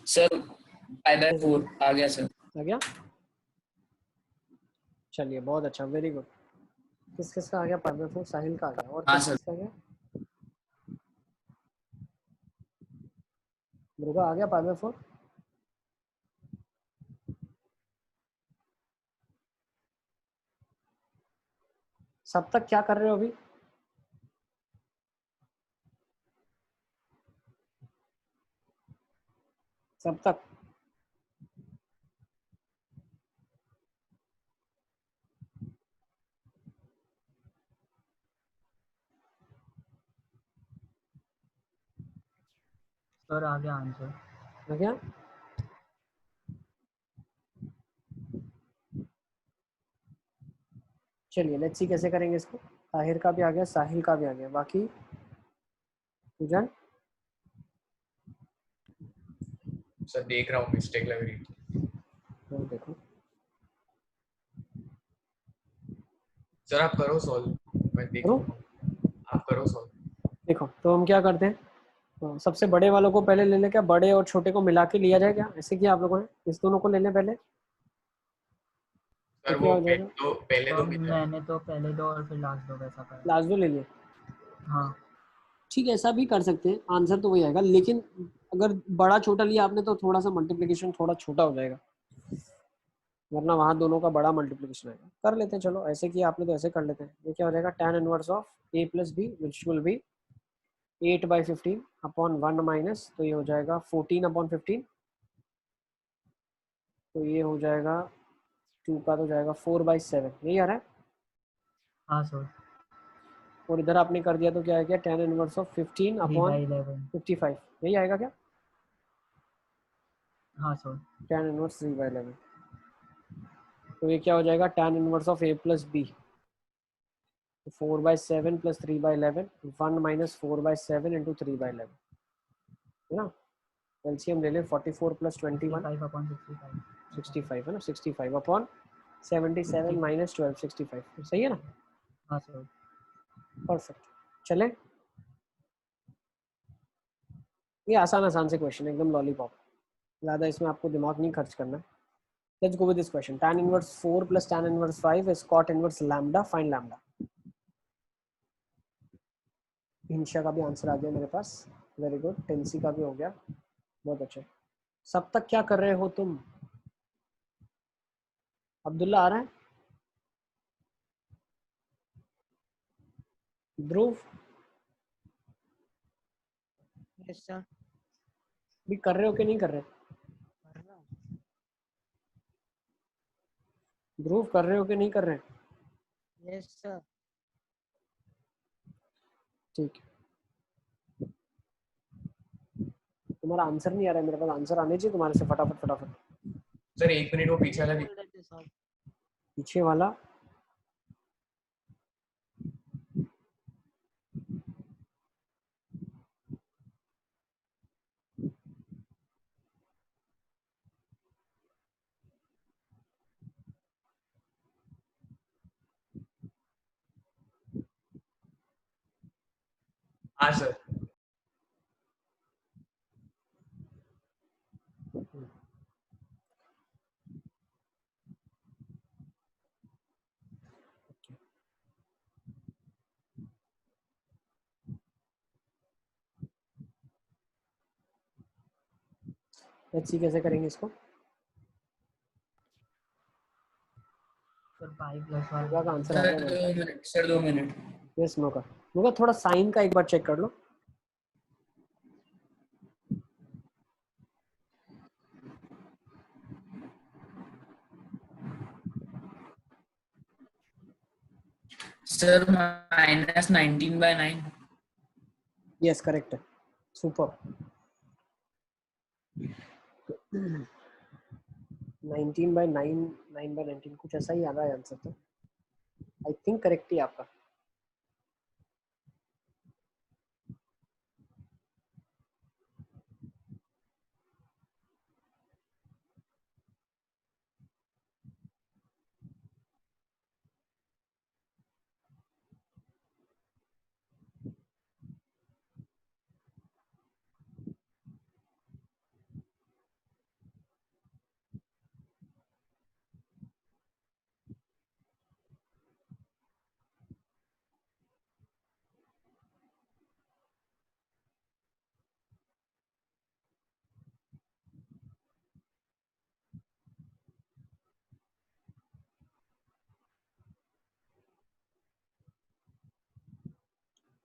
Sir pi by 4 आ गया सर. आ गया. चलिए बहुत अच्छा. Very good. किस किस का आ गया? पाई बाई 4 साहिल का आ गया. और हाँ, किस सर. किस का आ गया? मुर्गा आ गया पाई बाई 4. सब तक क्या कर रहे हो अभी? सब तक सर आ गया आंसर. आ गया. चलिए लेट्स सी कैसे करेंगे इसको. ताहिर का भी आ गया, साहिल का भी आ गया. बाकी पूजन. सर देख रहा हूँ, मिस्टेक लग रही है. तो देखो. सर आप करो सॉल्व, मैं देख करो? लूंगा. आप करो सॉल्व. देखो तो हम क्या करते हैं, सबसे बड़े वालों को पहले ले लें क्या, बड़े और छोटे को मिला के लिया जाए क्या, ऐसे किया आप लोगों ने, इस दोनों को ले लें पहले, तो सर क्या वो हो जाएगा, पहले तो दो भेजा। मैंने तो पहले दो और फिर लास्ट दो वैसा करा। लास्ट दो ले लिए, हाँ ठीक है ऐसा भी कर सकते हैं, आंसर तो वही आएगा, लेकिन अगर बड़ा छोटा लिया आपने तो थोड़ा सा मल्टीप्लिकेशन थोड़ा छोटा हो जाएगा, वरना वहाँ दोनों का बड़ा मल्टीप्लिकेशन आएगा। कर लेते हैं, चलो ऐसे किया आपने तो ऐसे कर लेते हैं। ये क्या हो जाएगा, tan inverse of a plus b which will be 8/15 upon 1 minus, तो ये हो जाएगा 14/15, तो ये हो जाएगा 2 का तो जाएगा 4/7, यही आ रहा है। हाँ सर, और इधर आपने कर दिया तो क्या आ गया, tan इनवर्स ऑफ 15 अपॉन 3/11। 55, यही आएगा क्या, हाँ सर, tan इनवर्स 3/11, तो ये क्या हो जाएगा, tan inverse of a plus b, 4/7 plus 3/11, 1 minus 4/7 into 3/11, है ना। एलसीएम ले लें, 44 प्लस 21 65 अपॉन 65। 65 है ना, 65 अपॉन 77 माइनस 12 65, सही है ना, हाँ सर, परफेक्ट। चले, ये आसान आसान से क्वेश्चन एकदम लॉलीपॉप, ज़्यादा इसमें आपको दिमाग नहीं खर्च करना है। Let's go with this question, tan inverse 4 plus tan inverse 5 is cot inverse lambda, find lambda. Hinsha का भी आंसर आ गया मेरे पास, वेरी गुड, टेंसी का भी हो गया, बहुत अच्छे। सब तक क्या कर रहे हो तुम, अब्दुल्ला आ रहा है, ध्रुव यस सर, भी कर रहे हो कि नहीं कर रहे, कर रहा हूँ। ध्रुव कर रहे हो कि नहीं कर रहे, यस सर, ठीक है। तुम्हारा आंसर नहीं आ रहा है मेरे पास, आंसर आने चाहिए तुम्हारे से, फटाफट फटाफट। सर 1 मिनट वो पीछे वाला बोल रहे थे सर। पीछे वाला, हाँ सर। लेट्स सी कैसे करेंगे इसको। Sir 5 plus 1। होगा का आंसर आ सर गया मेरे 2 पास, मिनट, सर 2 मिनट। यस मौका, मौका थोड़ा साइन का एक बार चेक कर लो, सर -19/9। यस करेक्ट है, सुपर। 19/9, 9/19 कुछ ऐसा ही आ रहा है आंसर, तो आई थिंक करेक्ट ही आपका।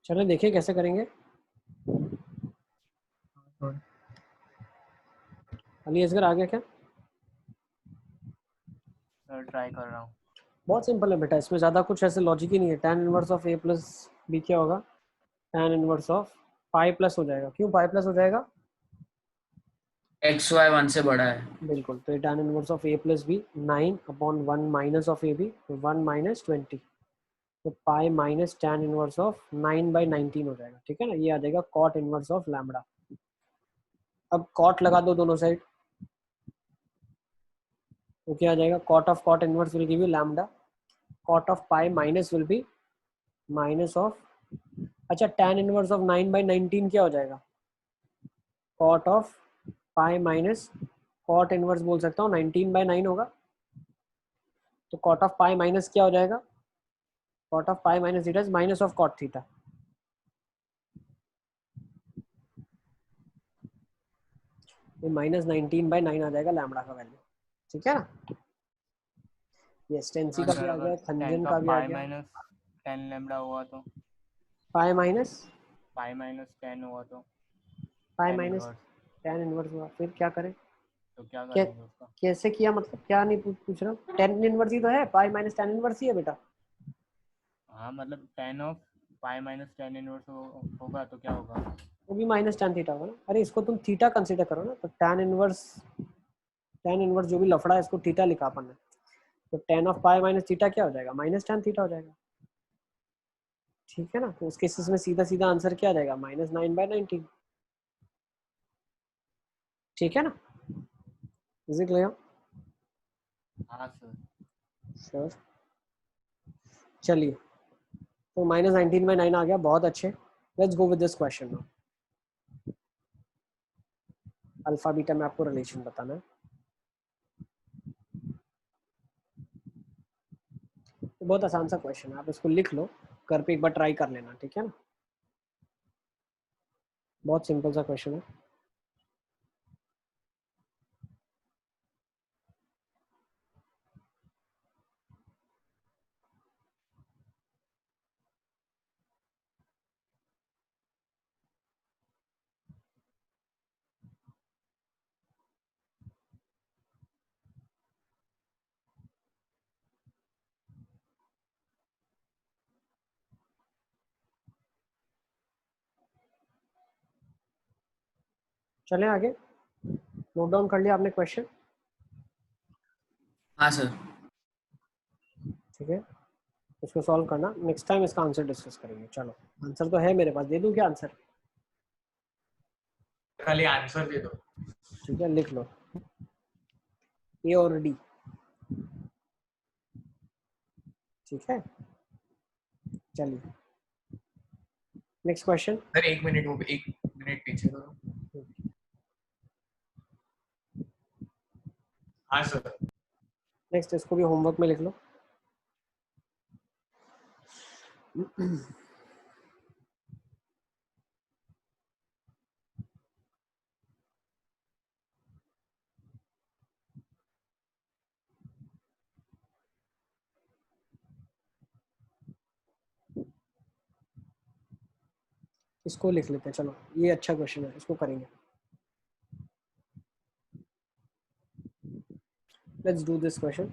चलो देखिए कैसे करेंगे, सर अली असगर आ गया क्या, ट्राई कर रहा हूँ। बहुत सिंपल है बेटा, इसमें ज़्यादा कुछ ऐसे लॉजिक ही नहीं है। tan inverse of a plus B क्या होगा, tan inverse of pi plus हो जाएगा, क्यों पाई प्लस हो जाएगा, XY 1 से बड़ा है। बिल्कुल, तो ये tan inverse of a plus b 9/1 minus of a b, 1 minus 20, तो pi minus tan inverse of 9/19 हो जाएगा, ठीक है ना, ये आ जाएगा cot इनवर्स ऑफ लैम्बडा। अब cot लगा दो दोनों साइड, तो क्या आ जाएगा, cot of cot inverse will give you lambda, cot of pi minus will be minus of अच्छा tan इनवर्स ऑफ 9/19 क्या हो जाएगा? cot of pi minus cot inverse बोल सकता हूँ 19/9 होगा। तो cot ऑफ पाई माइनस क्या हो जाएगा? cot of pi minus theta is minus of cot theta. ये -19/9 आ जाएगा लैम्बडा का वैल्यू, ठीक है ना? ये स्टेंसी हाँ का सर, भी आ अगर गया, tan खंजन का का भी आ पाई गया। माइनस 10 लैम्बडा हुआ तो पाई माइनस पाई माइनस 10 हुआ तो पाई tan minus inverse, tan inverse हुआ, फिर क्या करें? तो क्या क्या करेंगे उसका? कैसे किया, मतलब क्या नहीं पूछ रहा हूँ। tan इनवर्स ही तो है, पाई माइनस tan इनवर्स ही है बेटा। हाँ मतलब tan of pi minus 10 inverse होगा तो क्या होगा? वो भी माइनस tan थीटा होगा ना। अरे इसको तुम थीटा कंसीडर करो ना, तो tan इनवर्स जो भी लफड़ा है इसको थीटा लिखा अपन ने। तो tan of pi minus theta क्या हो जाएगा? माइनस tan थीटा हो जाएगा, ठीक है ना? तो उस केसेस में सीधा सीधा आंसर क्या आ जाएगा? -9/19, ठीक है ना? Is it clear? हाँ सर। श्योर। चलिए, तो -19/9 आ गया, बहुत अच्छे। Let's go with this question now. Alpha beta में आपको रिलेशन बताना है। तो बहुत आसान सा क्वेश्चन है, आप इसको लिख लो, घर पे एक बार ट्राई कर लेना, ठीक है ना? बहुत सिंपल सा क्वेश्चन है। चलें आगे, नोट डाउन कर लिया आपने क्वेश्चन? हाँ सर। ठीक है, इसको सॉल्व करना, नेक्स्ट टाइम इसका आंसर डिस्कस करेंगे। चलो, आंसर तो है मेरे पास, दे दूं क्या आंसर? खाली आंसर दे दो। ठीक है, लिख लो ए और डी, ठीक है? चलिए नेक्स्ट क्वेश्चन। सर 1 मिनट, वो 1 मिनट पीछे करो। हाँ सर। नेक्स्ट इसको भी होमवर्क में लिख लो। इसको लिख लेते हैं, चलो ये अच्छा क्वेश्चन है, इसको करेंगे। Let's do this question.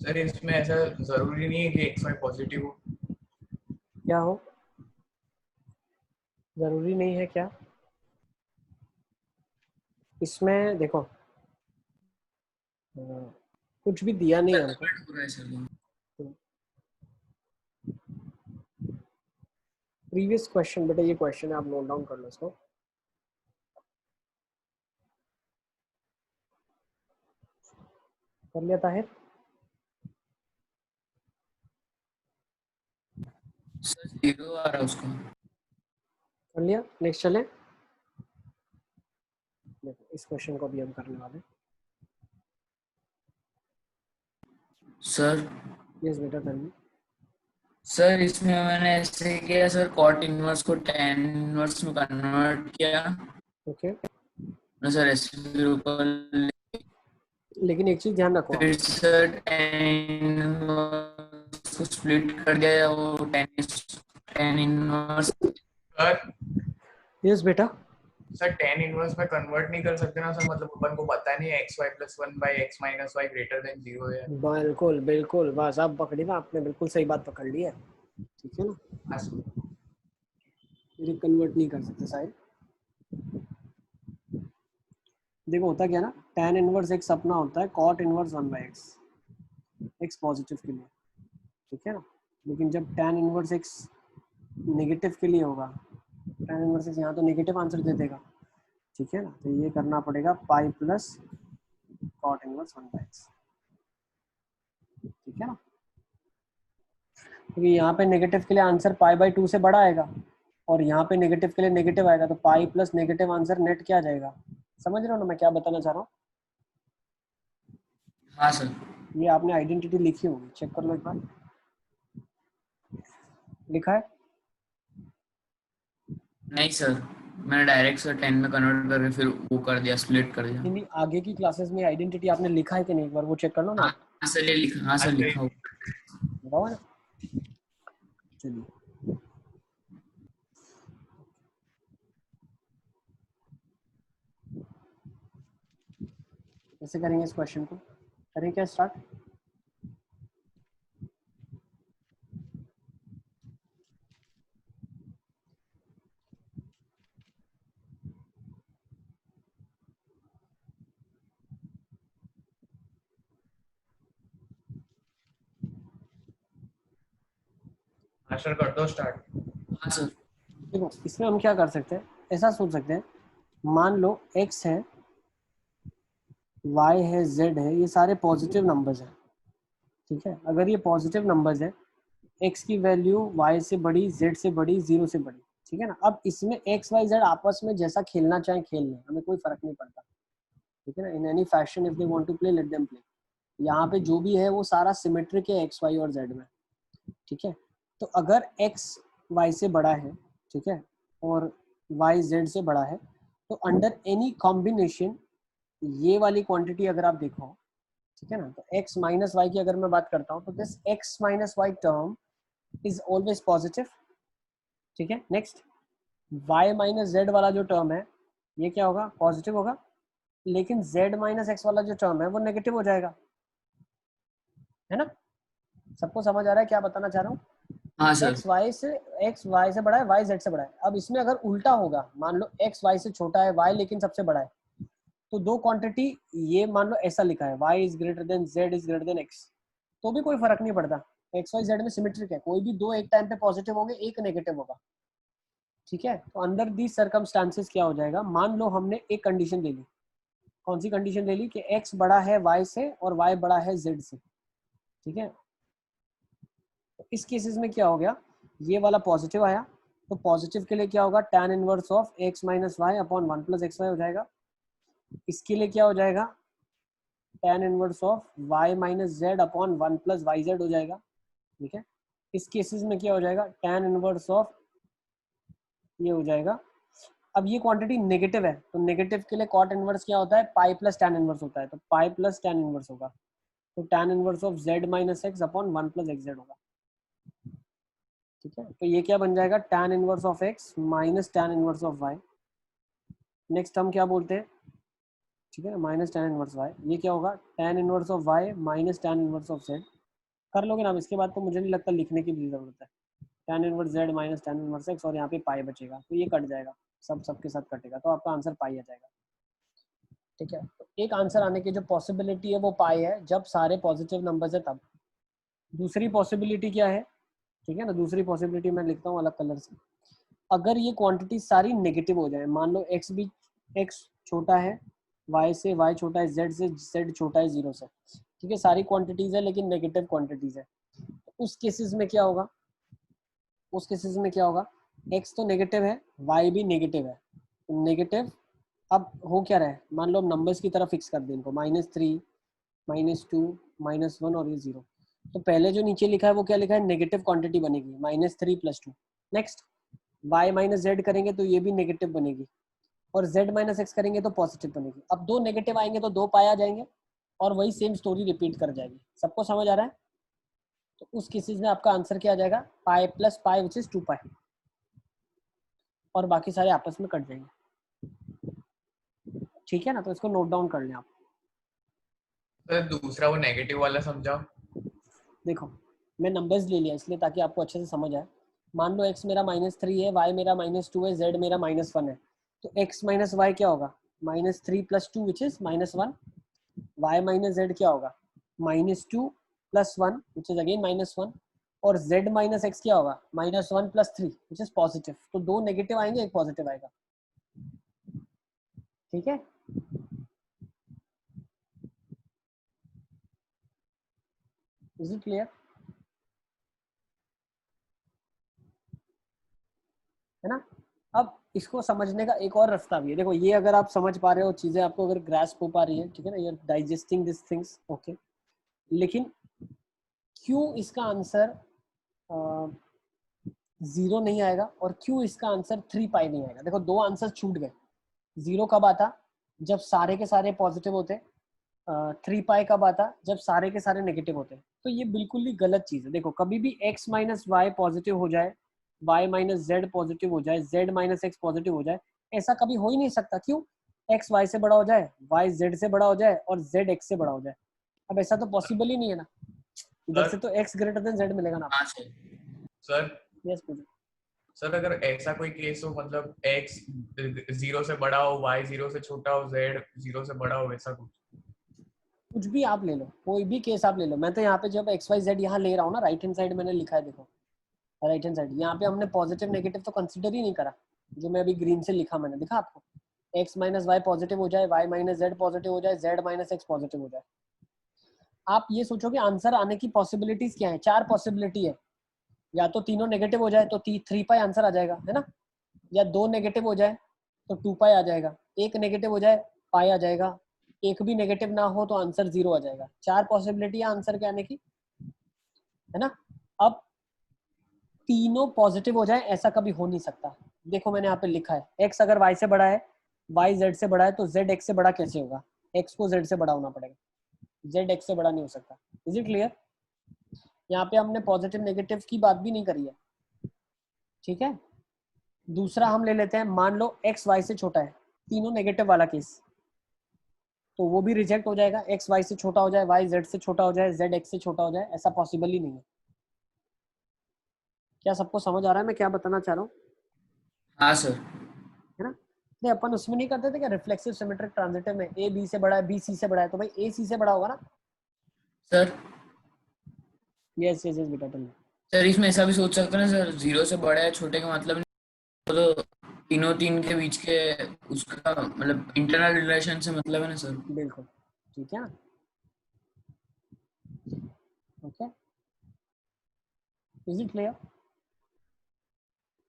Sir इसमें ऐसा जरूरी नहीं है कि XY पॉजिटिव हो। क्या हो, जरूरी नहीं है क्या? इसमें देखो, कुछ भी दिया नहीं है हमको। कन्वर्ट हो रहा है सर। प्रीवियस क्वेश्चन बेटा, ये क्वेश्चन है, आप नोट डाउन कर लो इसको। कर लिया ताहिर? सर 0 आ रहा है उसका। कर लिया, नेक्स्ट चलें। देखो इस क्वेश्चन को भी हम करने वाले। सर यस बेटा, कर ली। सर इसमें मैंने ऐसे किया सर, कॉट इनवर्स को tan इनवर्स में कन्वर्ट किया ओके, ना सर, ऐसे फिर ऊपर लेकिन एक चीज ध्यान रखो आप। फिर सर tan इनवर्स को स्प्लिट कर दिया, वो tan इनवर्स। सर यस बेटा, सर tan इनवर्स में कन्वर्ट नहीं कर सकते ना सर, मतलब अपन को पता नहीं है xy + 1 by x - y greater than 0 है। बिल्कुल बिल्कुल, बस अब पकड़ी ना आपने, बिल्कुल सही बात पकड़ ली है, ठीक है ना। हाँ सर। ये कन्वर्ट नहीं कर सकते साहिल। देखो होता क्या ना, tan इनवर्स x अपना होता है cot inverse 1 by x, x positive के लिए, ठीक है ना। लेकिन जब tan इनवर्स x नेगेटिव के लिए होगा, tan इनवर्स x यहाँ तो नेगेटिव आंसर दे देगा, ठीक है ना। तो ये करना पड़ेगा pi plus cot inverse 1 by x, ठीक है ना। क्योंकि यहाँ पे नेगेटिव के लिए आंसर π/2 से बड़ा आएगा और यहाँ पे नेगेटिव के लिए नेगेटिव आएगा, तो pi plus negative answer net क्या आ जाएगा। समझ रहे हो ना मैं क्या बताना चाह रहा हूँ। हाँ सर। ये आपने आइडेंटिटी लिखी होगी, चेक कर लो एक बार, लिखा है। नहीं सर, मैंने डायरेक्ट सर 10 में कन्वर्ट करके फिर वो कर दिया, स्प्लिट कर दिया। नहीं आगे की क्लासेस में आइडेंटिटी आपने लिखा है कि नहीं, एक बार वो चेक कर लो ना। हाँ सर, ये लिखा, हाँ सर लिखा हुआ। बताओ ना। चलिए कैसे करेंगे इस क्वेश्चन को, करें क्या स्टार्ट। हाँ सर कर दो स्टार्ट। हाँ सर। देखो इसमें हम क्या कर सकते हैं, ऐसा सोच सकते हैं, मान लो x है, y है, z है, ये सारे पॉजिटिव नंबर्स हैं, ठीक है। अगर ये पॉजिटिव नंबर्स है, x की वैल्यू y से बड़ी, z से बड़ी, 0 से बड़ी, ठीक है ना। अब इसमें x y z आपस में जैसा खेलना चाहे खेल लें, हमें कोई फर्क नहीं पड़ता, ठीक है ना। In any fashion if they want to play, let them play. यहाँ पे जो भी है वो सारा सिमेट्रिक है x y और z में, ठीक है। तो अगर x y से बड़ा है, ठीक है, और y z से बड़ा है, तो अंडर एनी कॉम्बिनेशन ये वाली क्वांटिटी अगर आप देखो, ठीक है ना, तो x माइनस वाई की अगर मैं बात करता हूँ तो this x minus y term is always positive, ठीक है। नेक्स्ट y माइनस जेड वाला जो टर्म है ये क्या होगा, पॉजिटिव होगा, लेकिन z माइनस एक्स वाला जो टर्म है वो नेगेटिव हो जाएगा, है ना। सबको समझ आ रहा है क्या बताना चाह रहा हूँ। हाँ सर। x y से बड़ा है, y z से बड़ा है। अब इसमें अगर उल्टा होगा, मान लो x y से छोटा है, y लेकिन सबसे बड़ा है, तो दो क्वांटिटी, ये मान लो ऐसा लिखा है y is greater then z is greater then x, तो भी कोई फर्क नहीं पड़ता, x y z में सिमेट्रिक है, कोई भी दो एक टाइम पे पॉजिटिव होंगे, एक नेगेटिव होगा, ठीक है। तो अंडर दी सर्कमस्टांसेस क्या हो जाएगा, मान लो हमने एक कंडीशन ले ली, कौन सी कंडीशन ले ली कि x बड़ा है y से और y बड़ा है z से, ठीक है। तो इस केसेस में क्या हो गया, ये वाला पॉजिटिव आया, तो पॉजिटिव के लिए क्या होगा, tan inverse of x minus y upon 1 plus x y हो जाएगा। इसके लिए क्या हो जाएगा, tan inverse of y minus z upon 1 plus y z हो जाएगा, ठीक है। इस केसेस में क्या हो जाएगा, tan इनवर्स ऑफ ये हो जाएगा। अब ये क्वांटिटी नेगेटिव है, तो नेगेटिव के लिए कॉट इनवर्स क्या होता है, पाई प्लस tan इनवर्स होता है, तो पाई प्लस tan इनवर्स होगा, तो tan inverse of z minus x upon 1 plus x Z होगा, ठीक है। तो ये क्या बन जाएगा, tan inverse of x minus tan inverse of y। Next हम क्या बोलते हैं, ठीक है, माइनस tan इनवर्स y, ये क्या होगा, tan inverse of y minus tan inverse of z। कर लोगे ना, इसके बाद तो मुझे नहीं लगता लिखने की भी जरूरत है, tan inverse z minus tan inverse x, और यहाँ पे पाई बचेगा, तो ये कट जाएगा, सब सबके साथ कटेगा, तो आपका आंसर पाई आ जाएगा, ठीक है। तो एक आंसर आने की जो पॉसिबिलिटी है वो पाई है, जब सारे पॉजिटिव नंबर्स है तब। दूसरी पॉसिबिलिटी क्या है, ठीक है ना, दूसरी पॉसिबिलिटी मैं लिखता हूँ अलग कलर से, अगर ये क्वांटिटी सारी नेगेटिव हो जाए, मान लो x छोटा है y से, y छोटा है z से, z छोटा है 0 से, ठीक है, सारी क्वांटिटीज है लेकिन नेगेटिव क्वांटिटीज है, तो उस केसेस में क्या होगा, उस केसेस में क्या होगा, x तो नेगेटिव है, y भी नेगेटिव है, तो नेगेटिव, अब हो क्या रहा है, मान लो नंबर्स की तरफ फिक्स कर दें इनको, -3 -2 -1 और ये 0, तो पहले जो नीचे लिखा है वो क्या लिखा है, नेगेटिव क्वांटिटी बनेगी, -3 + 2। नेक्स्ट y माइनस जेड करेंगे तो ये भी नेगेटिव बनेगी, और z माइनस एक्स करेंगे तो पॉजिटिव बनेगी। अब दो नेगेटिव आएंगे तो दो पाई आ जाएंगे, और वही सेम स्टोरी रिपीट कर जाएगी। सबको समझ आ रहा है। तो उस केसेस में आपका आंसर क्या आ जाएगा, pi plus pi which is 2 पाई, और बाकी सारे आपस में कट जाएंगे। ठीक है ना, तो इसको नोट डाउन कर लें आप। सर दूसरा वो नेगेटिव वाला समझाओ। देखो मैं नंबर्स ले लिया इसलिए ताकि आपको अच्छे से समझ आए। मान लो x मेरा -3 है, y मेरा -2 है, z मेरा -1 है, तो x माइनस वाई क्या होगा? -3 + 2 which is -1। y minus z क्या होगा? -2 + 1 विच इज अगेन -1। और z माइनस x क्या होगा? -1 + 3 विच इज पॉजिटिव। तो दो नेगेटिव आएंगे, एक पॉजिटिव आएगा। ठीक है, इज इट क्लियर? है ना। अब इसको समझने का एक और रास्ता भी है। देखो ये अगर आप समझ पा रहे हो चीजें, आपको अगर ग्रास्प हो पा रही है, ठीक है ना, you are digesting this things, okay. लेकिन क्यों इसका आंसर 0 नहीं आएगा और क्यों इसका आंसर 3π नहीं आएगा? देखो दो आंसर छूट गए। 0 कब आता? जब सारे के सारे पॉजिटिव होते। 3π कब आता? जब सारे के सारे नेगेटिव होते। तो ये बिल्कुल ही गलत चीज है। देखो कभी भी x माइनस वाई पॉजिटिव हो जाए, y माइनस जेड पॉजिटिव हो जाए, z माइनस एक्स पॉजिटिव हो जाए, ऐसा कभी हो ही नहीं सकता। क्यों? x y से बड़ा हो जाए, y z से बड़ा हो जाए और z x से बड़ा हो जाए। अब ऐसा तो पॉसिबल ही नहीं है ना। इधर से तो x ग्रेटर देन z मिलेगा ना। हाँ सर। सर यस पूछो। सर अगर ऐसा कोई केस हो, मतलब x 0 से बड़ा हो, y 0 से छोटा हो, z 0 से बड़ा हो, वैसा कुछ भी आप ले लो, कोई भी केस आप ले लो। मैं तो यहाँ पे जब एक्स वाई जेड यहाँ ले रहा हूँ ना, राइट हैंड साइड मैंने लिखा है, देखो राइट हैंड साइड, यहाँ पे हमने पॉजिटिव नेगेटिव तो कंसिडर ही नहीं करा। जो मैं अभी ग्रीन से लिखा, मैंने दिखा आपको, x माइनस वाई पॉजिटिव हो जाए, y माइनस जेड पॉजिटिव हो जाए, z माइनस एक्स पॉजिटिव हो जाए। आप ये सोचो कि आंसर आने की पॉसिबिलिटीज क्या है? 4 पॉसिबिलिटी है। या तो तीनों नेगेटिव हो जाए तो 3π आंसर आ जाएगा, है ना। या 2 नेगेटिव हो जाए तो 2π आ जाएगा। एक नेगेटिव हो जाए पाई आ जाएगा। एक भी नेगेटिव ना हो तो आंसर 0 आ जाएगा। 4 पॉसिबिलिटी है आंसर के आने की, है ना। अब तीनों पॉजिटिव हो जाए ऐसा कभी हो नहीं सकता। देखो मैंने यहाँ पे लिखा है, x अगर y से बड़ा है, y z से बड़ा है, तो z x से बड़ा कैसे होगा? x को z से बड़ा होना पड़ेगा, z x से बड़ा नहीं हो सकता। Is it clear? यहाँ पे हमने पॉजिटिव नेगेटिव की बात भी नहीं करी है, ठीक है। दूसरा हम ले लेते हैं, मान लो x y से छोटा है, तीनों नेगेटिव वाला केस, तो वो भी रिजेक्ट हो जाएगा। x y से छोटा हो जाए, y z से छोटा हो जाए, z x से छोटा हो जाए, ऐसा पॉसिबल ही नहीं है। क्या सबको समझ आ रहा है मैं क्या बताना चाह रहा हूँ? हाँ सर। है ना। नहीं अपन उसमें नहीं करते थे क्या, रिफ्लेक्सिव सिमेट्रिक ट्रांजिटिव में a b से बड़ा है, b c से बड़ा है, तो भाई a c से बड़ा होगा ना। सर यस यस यस बेटा टेल मी। सर इसमें ऐसा भी सोच सकते हैं ना सर, 0 से बड़ा है छोटे का मतलब नहीं, तो तीनों तीन के बीच के उसका मतलब इंटरनल रिलेशन से मतलब है ना सर। बिल्कुल ठीक है ना। Okay, is it clear?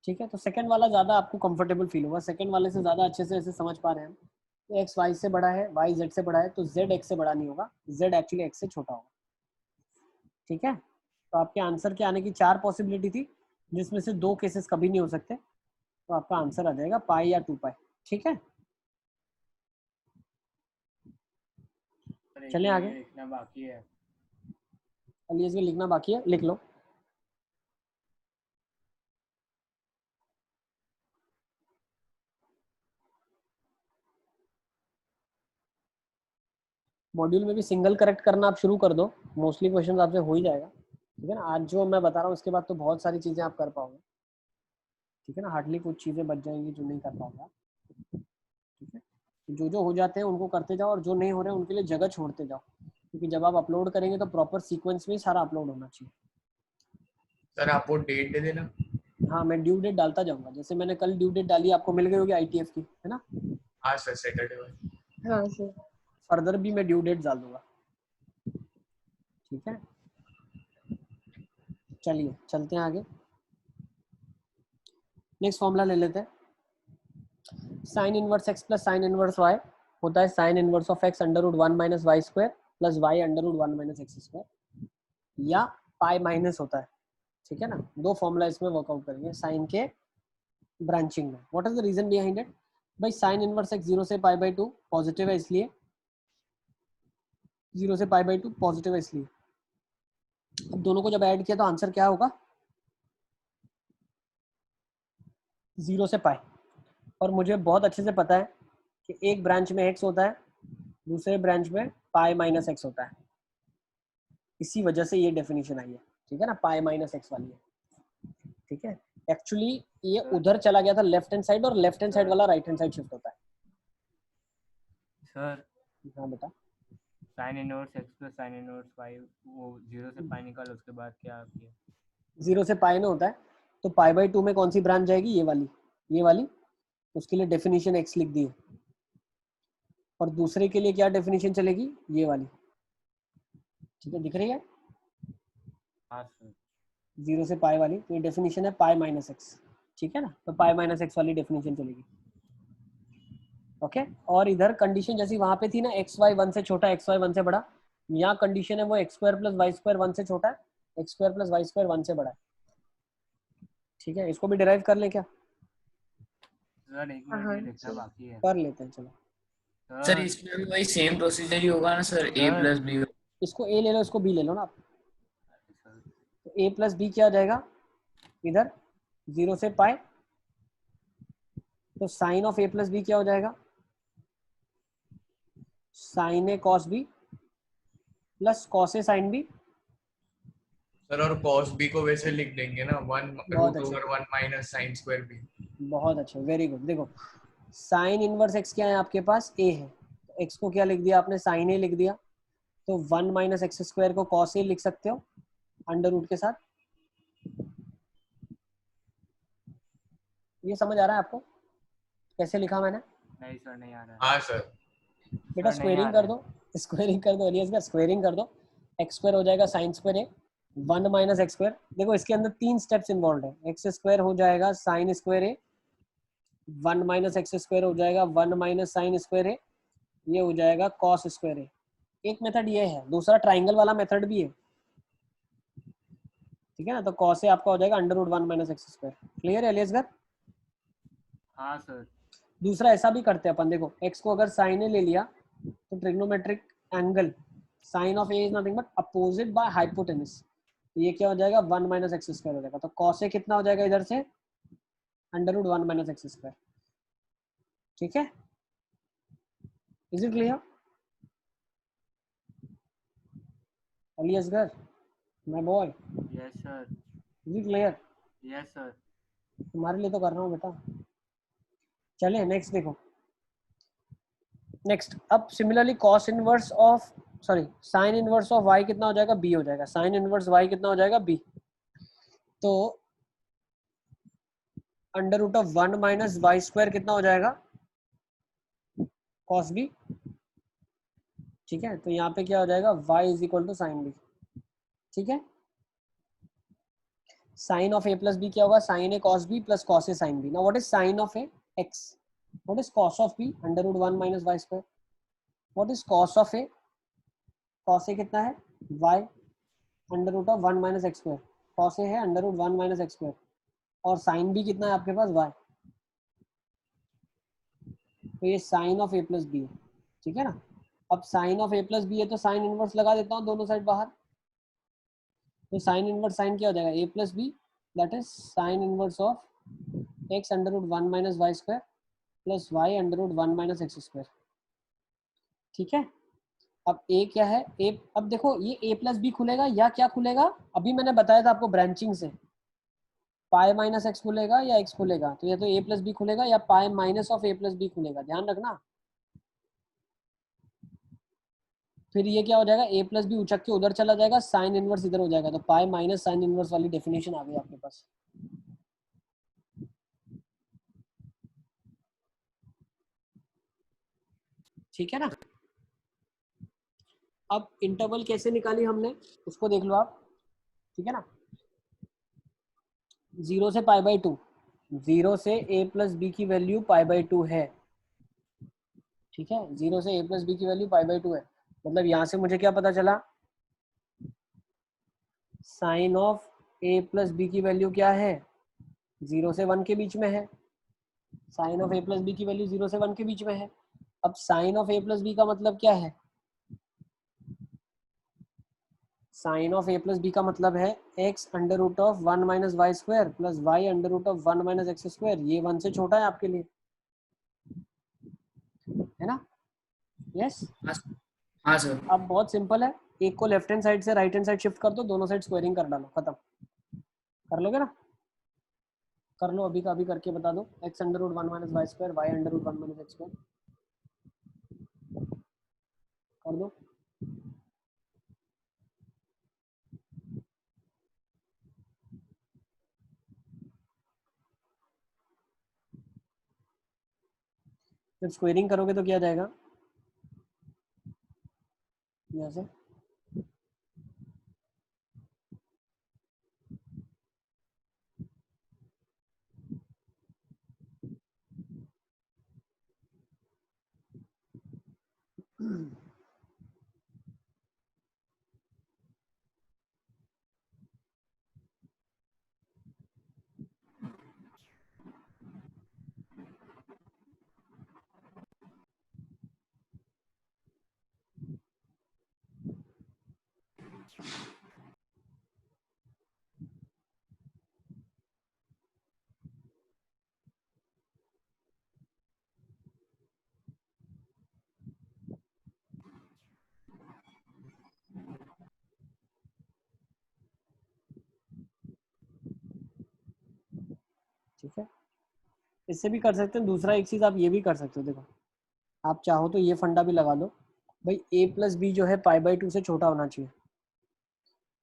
ठीक है, तो सेकंड वाला ज्यादा आपको कंफर्टेबल फील होगा। सेकंड वाले से ज्यादा अच्छे से ऐसे समझ पा रहे हैं हम। तो x y से बड़ा है, y z से बड़ा है, तो z x से बड़ा नहीं होगा, z एक्चुअली x से छोटा होगा। ठीक है, तो आपके आंसर के आने की 4 पॉसिबिलिटी थी, जिसमें से 2 केसेस कभी नहीं हो सकते। तो आपका आंसर आ जाएगा पाई या 2π। ठीक है, चलें आगे। लिखना बाकी है। अलियस भी लिखना बाकी है, लिख लो। मॉड्यूल में भी सिंगल करेक्ट करना आप शुरू कर दो, मोस्टली क्वेश्चन आपसे हो ही जाएगा। ठीक है ना, आज जो मैं बता रहा हूँ उसके बाद तो बहुत सारी चीजें आप कर पाओगे। ठीक है ना, हार्डली कुछ चीजें बच जाएंगी जो नहीं कर पाओगे आप। ठीक है, जो जो हो जाते हैं उनको करते जाओ, और जो नहीं हो रहे हैं उनके लिए जगह छोड़ते जाओ, क्योंकि जब आप अपलोड करेंगे तो प्रॉपर सीक्वेंस में सारा अपलोड होना चाहिए। सर आप वो डेट दे देना। हाँ, मैं ड्यू डेट डालता जाऊंगा, जैसे मैंने कल ड्यू डेट डाली, आपको मिल गई होगी ITF की, है ना। हाँ सर, सैटरडे में। हाँ सर। फर्दर भी मैं ड्यू डेट डाल दूंगा। ठीक है, चलिए चलते हैं आगे। नेक्स्ट फॉर्मूला ले लेते हैं। Sine inverse x plus sine inverse y होता है sine inverse of x under root 1 minus y square plus y under root 1 minus x square, या पाई माइनस होता है। ठीक है ना, दो फॉर्मूला इसमें वर्कआउट करेंगे साइन के ब्रांचिंग में। What is the reason behind it? भाई साइन इनवर्स x 0 से π/2 पॉजिटिव है, इसलिए 0 से π/2 पॉजिटिव है इसलिए। अब दोनों को जब ऐड किया तो आंसर क्या होगा? 0 से पाई। और मुझे बहुत अच्छे से पता है कि एक ब्रांच में x होता है, दूसरे ब्रांच में पाई माइनस एक्स होता है। इसी वजह से ये डेफिनेशन आई है, ठीक है ना, पाई माइनस एक्स वाली है, ठीक है। एक्चुअली ये उधर चला गया था लेफ्ट हैंड साइड, और लेफ्ट हैंड साइड वाला राइट हैंड साइड शिफ्ट होता है। सर हाँ बेटा, sine inverse x plus sine inverse y, वो 0 से पाई निकालो, उसके बाद क्या किया? 0 से पाई में होता है, तो पाई बाई 2 में कौन सी ब्रांच जाएगी? ये वाली। उसके लिए डेफिनेशन x लिख दी है। और दूसरे के लिए क्या डेफिनेशन चलेगी? ये वाली, ठीक है, दिख रही है? हाँ सर। 0 से पाई वाली, तो ये डेफिनेशन है पाई माइनस एक्स, ठीक है ना, तो पाई माइनस एक्स वाली डेफिनेशन चलेगी। ओके, और इधर कंडीशन जैसी वहां पे थी ना, एक्स वाई 1 से छोटा, एक्स वाई 1 से बड़ा, यहाँ कंडीशन है वो x square plus y square 1 से छोटा है, x square plus y square 1 से बड़ा है, ठीक है। इसको भी डिराइव कर ले क्या? सर एक हाँ, मिनट, ये लिखना सर। बाकी है। कर लेते हैं, चलो। सर इसमें भी वही सेम प्रोसीजर ही होगा ना sir, a sir. Plus b. इसको a ले लो, इसको b ले लो ना आप। सर तो a प्लस बी क्या आ जाएगा इधर? 0 से पाई, तो sine of a plus B क्या हो जाएगा? साइन ए कॉस बी प्लस कॉस ए साइन बी। सर और cos b को वैसे लिख देंगे ना, 1 बहुत रूट अच्छा, over 1 minus sine square b। बहुत अच्छा, वेरी गुड। देखो साइन इनवर्स एक्स क्या है आपके पास? a है, तो x को क्या लिख दिया आपने? साइन ए लिख दिया। तो 1 माइनस एक्स स्क्वायर को कॉस ए लिख सकते हो अंडर रूट के साथ। ये समझ आ रहा है आपको कैसे लिखा मैंने? नहीं सर, नहीं आ रहा है। हाँ सर। बेटा सर, नहीं आ स्क्वेयरिंग रहा कर दो, स्क्वेयरिंग कर दो एलियस का, स्क्वेयरिंग कर दो। एक्स स्क्वायर हो जाएगा साइन स्क्वायर ए, 1 माइनस एक्स स्क्वायर। देखो इसके अंदर 3 स्टेप्स इन्वॉल्व है। एक्स स्क्वायर हो जाएगा साइन स्क्वायर ए, 1 माइनस एक्स स्क्वायर हो जाएगा 1 माइनस साइन स्क्वायर ए, ये हो जाएगा कॉस स्क्वायर ए। एक मेथड ये है, दूसरा ट्राइंगल वाला मेथड भी है, ठीक है ना। तो कॉस ए आपका हो जाएगा under root 1 minus x square. Clear है एलियस घर? हाँ सर। दूसरा ऐसा भी करते हैं अपन, देखो x को अगर साइन ए ले लिया तो trigonometric angle sine of A is nothing but opposite by hypotenuse, ये क्या हो जाएगा? 1 माइनस एक्स स्क्वायर हो जाएगा। तो कॉस ए कितना हो जाएगा इधर से? Under root 1 minus x square, ठीक है। Is it clear Aliasgar my boy? Yes sir. Is it clear? Yes sir. तुम्हारे लिए तो कर रहा हूँ बेटा। चले नेक्स्ट देखो। नेक्स्ट अब similarly cos inverse of sine inverse of y कितना हो जाएगा? b हो जाएगा। साइन इनवर्स y कितना हो जाएगा? b। तो under root of 1 minus y square कितना हो जाएगा? कॉस b, ठीक है। तो यहाँ पे क्या हो जाएगा? y is equal to sine b, ठीक है। Sine of a plus b क्या होगा? Sine A cos b plus cos A sine b। Now what is sine of a? x। What is cos of b? Under root 1 minus y square. What is cos of a? Cos A कितना है? y under root of 1 minus x square. Cos A है under root 1 minus x square. और sine b कितना है आपके पास? y। तो ये sine of a plus b है, ठीक है ना। अब sine of a plus b है तो साइन इनवर्स लगा देता हूँ दोनों साइड बाहर। तो साइन इनवर्स साइन क्या हो जाएगा? a plus b, that is sine inverse of x under root 1 minus y square plus y under root 1 minus x square, ठीक है। अब a क्या है? a, अब देखो ये a प्लस बी खुलेगा या क्या खुलेगा? अभी मैंने बताया था आपको ब्रांचिंग से, पाई माइनस एक्स खुलेगा या x खुलेगा। तो ये तो a प्लस बी खुलेगा या pi minus of a plus b खुलेगा, ध्यान रखना। फिर ये क्या हो जाएगा? a प्लस बी उचक के उधर चला जाएगा, साइन इनवर्स इधर हो जाएगा, तो पाई माइनस साइन इनवर्स वाली डेफिनेशन आ गई आपके पास। ठीक है ना। अब इंटरवल कैसे निकाली हमने उसको देख लो आप, ठीक है ना। 0 से पाई बाई 2, 0 से a प्लस बी की वैल्यू पाई बाई 2 है, ठीक है। 0 से a प्लस बी की वैल्यू पाई बाई 2 है। मतलब यहां से मुझे क्या पता चला? Sine of a plus b की वैल्यू क्या है? 0 से 1 के बीच में है। Sine of a plus b की वैल्यू 0 से 1 के बीच में है। अब sine of a plus b का मतलब क्या है? Sine of a plus b का मतलब है x under root of 1 minus y square plus y under root of 1 minus x square. ये 1 से छोटा है आपके लिए। है ना? यस। हाँ सर। अब बहुत सिंपल है, एक को लेफ्ट हैंड साइड से राइट हैंड साइड शिफ्ट कर दो, दोनों साइड स्क्वायरिंग कर डालो, खत्म। कर लोगे ना? कर लो, अभी का अभी करके बता दो। x under root 1 minus y square, y under root 1 minus x square, कर दो। जब स्क्वायरिंग करोगे तो क्या जाएगा यहाँ से? ठीक है, इससे भी कर सकते हैं। दूसरा एक चीज आप ये भी कर सकते हो, देखो आप चाहो तो ये फंडा भी लगा दो भाई, a प्लस बी जो है पाई बाई 2 से छोटा होना चाहिए।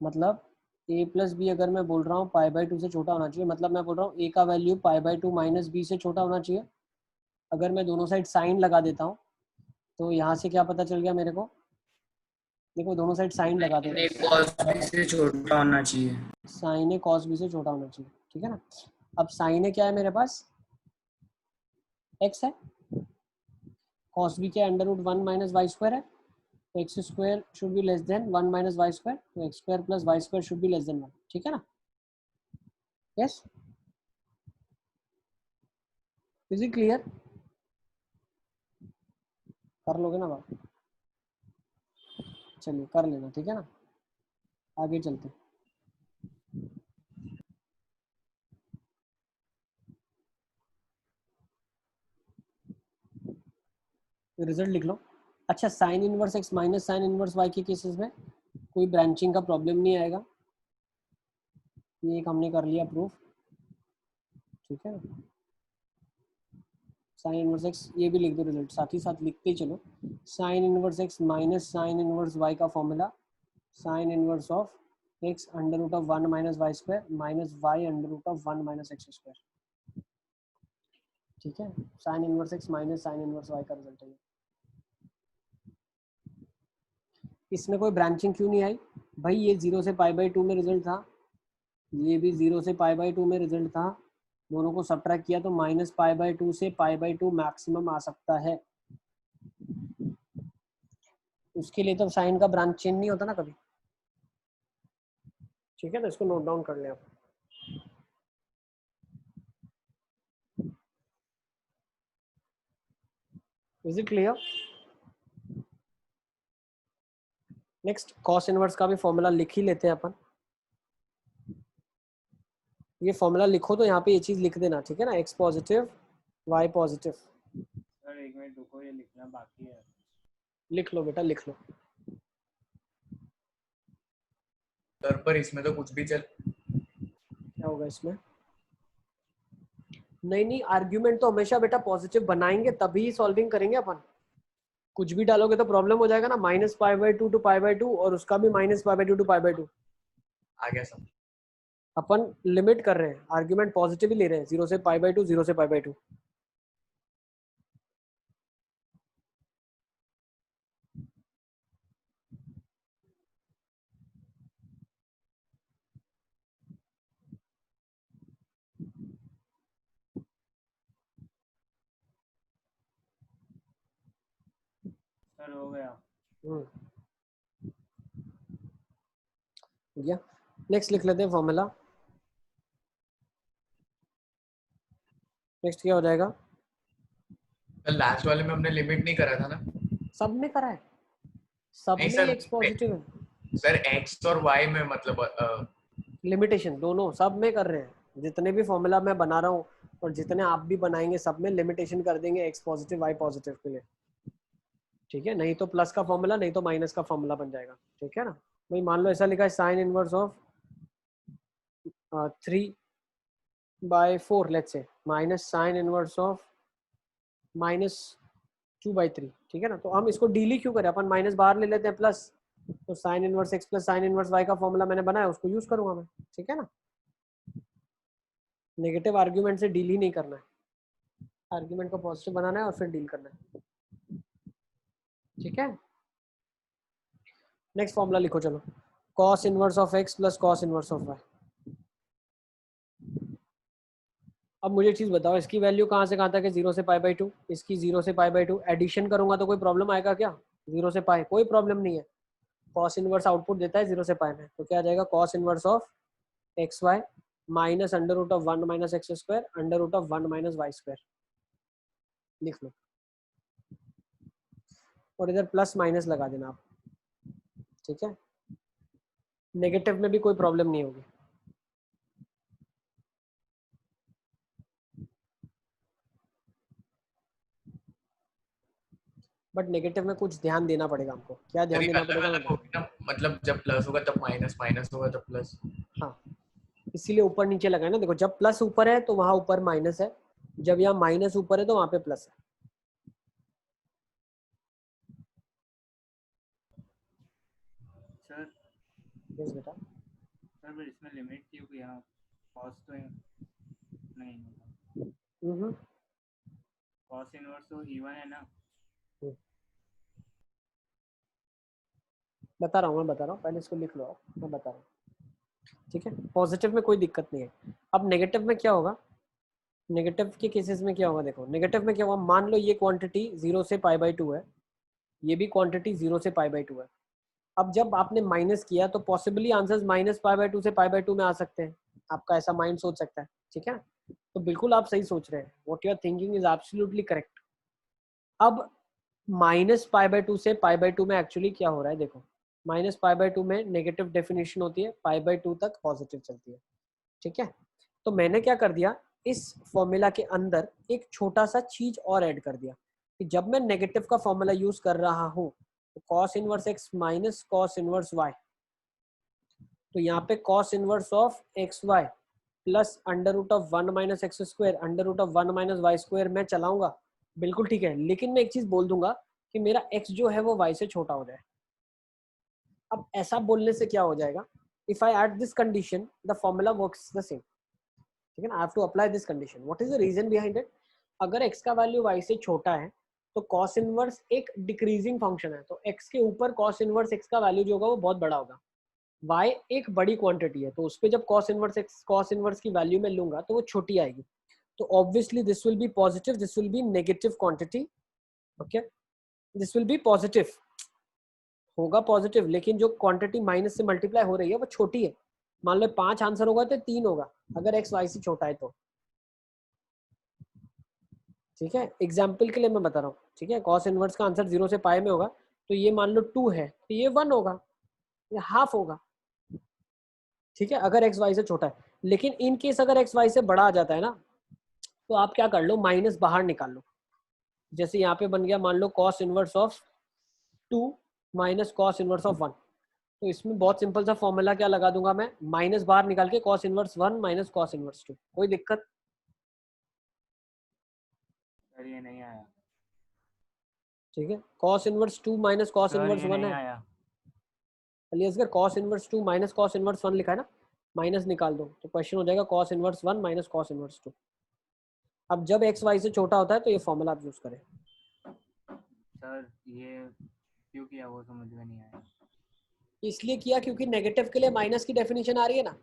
मतलब a प्लस बी अगर मैं बोल रहा हूँ पाई बाई 2 से छोटा होना चाहिए, मतलब मैं बोल रहा हूँ a का value pi by 2 minus b से छोटा होना चाहिए। अगर मैं दोनों साइड साइन लगा देता हूँ तो यहाँ से क्या पता चल गया मेरे को? देखो दोनों साइड साइन लगा दो, cos b से छोटा होना चाहिए। साइन ए कॉस बी से छोटा होना चाहिए, ठीक है ना? अब साइन ए क्या है मेरे पास? x है। कॉस बी के under root 1 minus y square है, तो x square should be less than 1 minus y square, तो x square plus y square should be less than 1, ठीक है ना? Yes, is it clear? कर लोगे ना बात? चलिए कर लेना, ठीक है ना? आगे चलते। रिजल्ट लिख लो। अच्छा, sine inverse x minus sine inverse y के केसेस में कोई ब्रांचिंग का प्रॉब्लम नहीं आएगा, ये एक हमने कर लिया प्रूफ, ठीक है? साइन इनवर्स एक्स, ये भी लिख दो रिजल्ट, साथ ही साथ लिखते ही चलो। Sine inverse x minus sine inverse y का formula sine inverse of x under root of 1 minus y square minus y under root of 1 minus x square, ठीक है? Sine inverse x minus sine inverse y का result है। इसमें कोई branching क्यों नहीं आई भाई? ये 0 से पाई बाई 2 में रिजल्ट था, ये भी 0 से पाई बाई 2 में रिजल्ट था, दोनों को सब्ट्रैक्ट किया तो माइनस पाई बाई 2 से पाई बाई 2 मैक्सिमम आ सकता है। उसके लिए तो साइन का ब्रांच चेंज नहीं होता ना कभी, ठीक है ना? इसको नोट डाउन कर लें आप। Is it clear? Next cos inverse का भी फॉर्मूला लिख ही लेते हैं अपन। ये फॉर्मूला लिखो तो यहाँ पे ये चीज लिख देना, ठीक है ना? X positive y positive. Sir एक मिनट रुको, ये लिखना बाकी है। लिख लो बेटा, लिख लो। सर पर इसमें तो कुछ भी चल, क्या होगा इसमें? नहीं नहीं, आर्ग्यूमेंट तो हमेशा बेटा पॉजिटिव बनाएंगे तभी सॉल्विंग करेंगे अपन। कुछ भी डालोगे तो प्रॉब्लम हो जाएगा ना, minus pi by 2 to pi by 2 और उसका भी minus pi by 2 to pi by 2। आ गया सब। अपन लिमिट कर रहे हैं, आर्ग्यूमेंट पॉजिटिव ही ले रहे हैं, 0 से पाई बाई 2, 0 से पाई बाई 2। सर हो गया। गया। नेक्स्ट लिख लेते हैं फॉर्मूला। नेक्स्ट क्या हो जाएगा? लास्ट वाले में हमने लिमिट नहीं करा था ना? सब में करा है, सब नहीं में सर, एक्स पॉजिटिव है। सर एक्स और वाई में मतलब लिमिटेशन दोनों सब में कर रहे हैं, जितने भी फॉर्मूला मैं बना रहा हूँ और जितने आप भी बनाएंगे सब में लिमिटेशन कर देंगे एक्स पॉजिटिव वाई पॉजिटिव के लिए। ठीक है, नहीं तो प्लस का फॉर्मूला, नहीं तो माइनस का फॉर्मूला बन जाएगा, ठीक है ना भाई। मान लो ऐसा लिखा है sine inverse of 3/4 let's say minus sine inverse of -2/3, ठीक है ना। तो हम इसको डीली क्यों करें, अपन माइनस बाहर ले लेते हैं प्लस, तो sign inverse x plus sine inverse y का फॉर्मूला मैंने बनाया उसको यूज करूंगा मैं, ठीक है ना। नेगेटिव आर्ग्यूमेंट से डील ही नहीं करना है, आर्ग्यूमेंट को पॉजिटिव बनाना है और फिर डील करना है, ठीक है। नेक्स्ट फॉर्मूला लिखो चलो, cos inverse of x plus cos inverse of y। अब मुझे एक चीज बताओ, इसकी वैल्यू कहाँ से कहाँ तक है, 0 से π/2, इसकी 0 से π/2। एडिशन करूंगा तो कोई प्रॉब्लम आएगा क्या, 0 से π कोई प्रॉब्लम नहीं है। cos इनवर्स आउटपुट देता है 0 से π में, तो क्या आ जाएगा cos inverse of xy minus under root of 1 minus x square under root of 1 minus y square, लिख लो और इधर प्लस माइनस लगा देना आप, ठीक है। नेगेटिव में भी कोई प्रॉब्लम नहीं होगी। बट नेगेटिव में कुछ ध्यान देना पड़ेगा हमको, क्या ध्यान तभी देना अलग पड़ेगा अलग होगी ना, मतलब जब प्लस होगा तब माइनस, माइनस होगा तब प्लस। हाँ, इसीलिए ऊपर नीचे लगा है ना, देखो जब प्लस ऊपर है तो वहां ऊपर माइनस है, जब यहाँ माइनस ऊपर है तो वहां पे प्लस है। सर यस बेटा। सर फिर इसमें लिमिट क्यों कि यहाँ कॉस तो नहीं कॉस इनवर्स तो इवन है ना। बता रहा हूँ पहले इसको लिख लो आप, मैं बता रहा हूँ, ठीक है। पॉजिटिव में कोई दिक्कत नहीं है। अब नेगेटिव में क्या होगा, नेगेटिव के केसेस में क्या होगा, देखो नेगेटिव में क्या होगा, मान लो ये क्वांटिटी 0 से π/2 है, ये भी क्वांटिटी 0 से π/2 है। अब जब आपने माइनस किया तो पॉसिबली आंसर्स माइनस π/2 से π/2 में आ सकते हैं, आपका ऐसा माइंड सोच सकता है, ठीक है। तो बिल्कुल आप सही सोच रहे हैं, what you are thinking is absolutely correct. अब माइनस π/2 से π/2 में एक्चुअली क्या हो रहा है, देखो माइनस π/2 में नेगेटिव डेफिनेशन होती है, π/2 तक पॉजिटिव चलती है, ठीक है। तो मैंने क्या कर दिया, इस फॉर्मूला के अंदर एक छोटा सा चीज और ऐड कर दिया कि जब मैं नेगेटिव का फॉर्मूला यूज कर रहा हूं तो cos inverse x minus cos inverse y, तो यहाँ पे cos inverse of xy plus under root of 1 minus x square under root of 1 minus y square मैं चलाऊंगा, बिल्कुल ठीक है। लेकिन मैं एक चीज बोल दूंगा कि मेरा x जो है वो y से छोटा हो जाए। अब ऐसा बोलने से क्या हो जाएगा, if I add this condition the formula works the same, ठीक है ना। I have to apply this condition. What is the reason behind it, अगर x का वैल्यू y से छोटा है तो cos इनवर्स एक डिक्रीजिंग फंक्शन है, तो x के ऊपर cos इनवर्स x का वैल्यू जो होगा वो बहुत बड़ा होगा। y एक बड़ी क्वांटिटी है, तो उस पे जब cos inverse x cos inverse की वैल्यू में लूंगा तो वो छोटी आएगी, तो obviously this will be positive, this will be negative quantity, okay. This will be positive होगा, पॉजिटिव, लेकिन जो क्वांटिटी माइनस से मल्टीप्लाई हो रही है वो छोटी है। मान लो 5 आंसर होगा तो 3 होगा अगर x y से छोटा है तो, ठीक है। एग्जाम्पल के लिए मैं बता रहा हूँ, ठीक है। cos इनवर्स का आंसर 0 से पाई में होगा, तो ये मान लो 2 है तो ये 1 होगा, ये हाफ होगा, ठीक है, अगर x y से छोटा है। लेकिन इन केस अगर x y से बड़ा आ जाता है ना, तो आप क्या कर लो, माइनस बाहर निकाल लो। जैसे यहाँ पे बन गया मान लो cos inverse of 2 minus cos inverse of 1, तो इसमें बहुत सिंपल सा फॉर्मूला क्या लगा दूंगा मैं, माइनस बाहर निकाल के cos inverse 1 minus cos inverse 2। कोई दिक्कत, सर ये नहीं आया, ठीक है। cos inverse 2 minus cos sir inverse ये 1 नहीं है, आया। अलियासगर cos inverse 2 minus cos inverse 1 लिखा है ना, माइनस निकाल दो तो क्वेश्चन हो जाएगा cos inverse 1 minus cos inverse 2। अब जब x y से छोटा होता है तो ये फॉर्मूला आप यूज करें। सर ये क्यों किया वो समझ में नहीं आया। इसलिए किया क्योंकि नेगेटिव के लिए माइनस की डेफिनेशन आ रही है ना।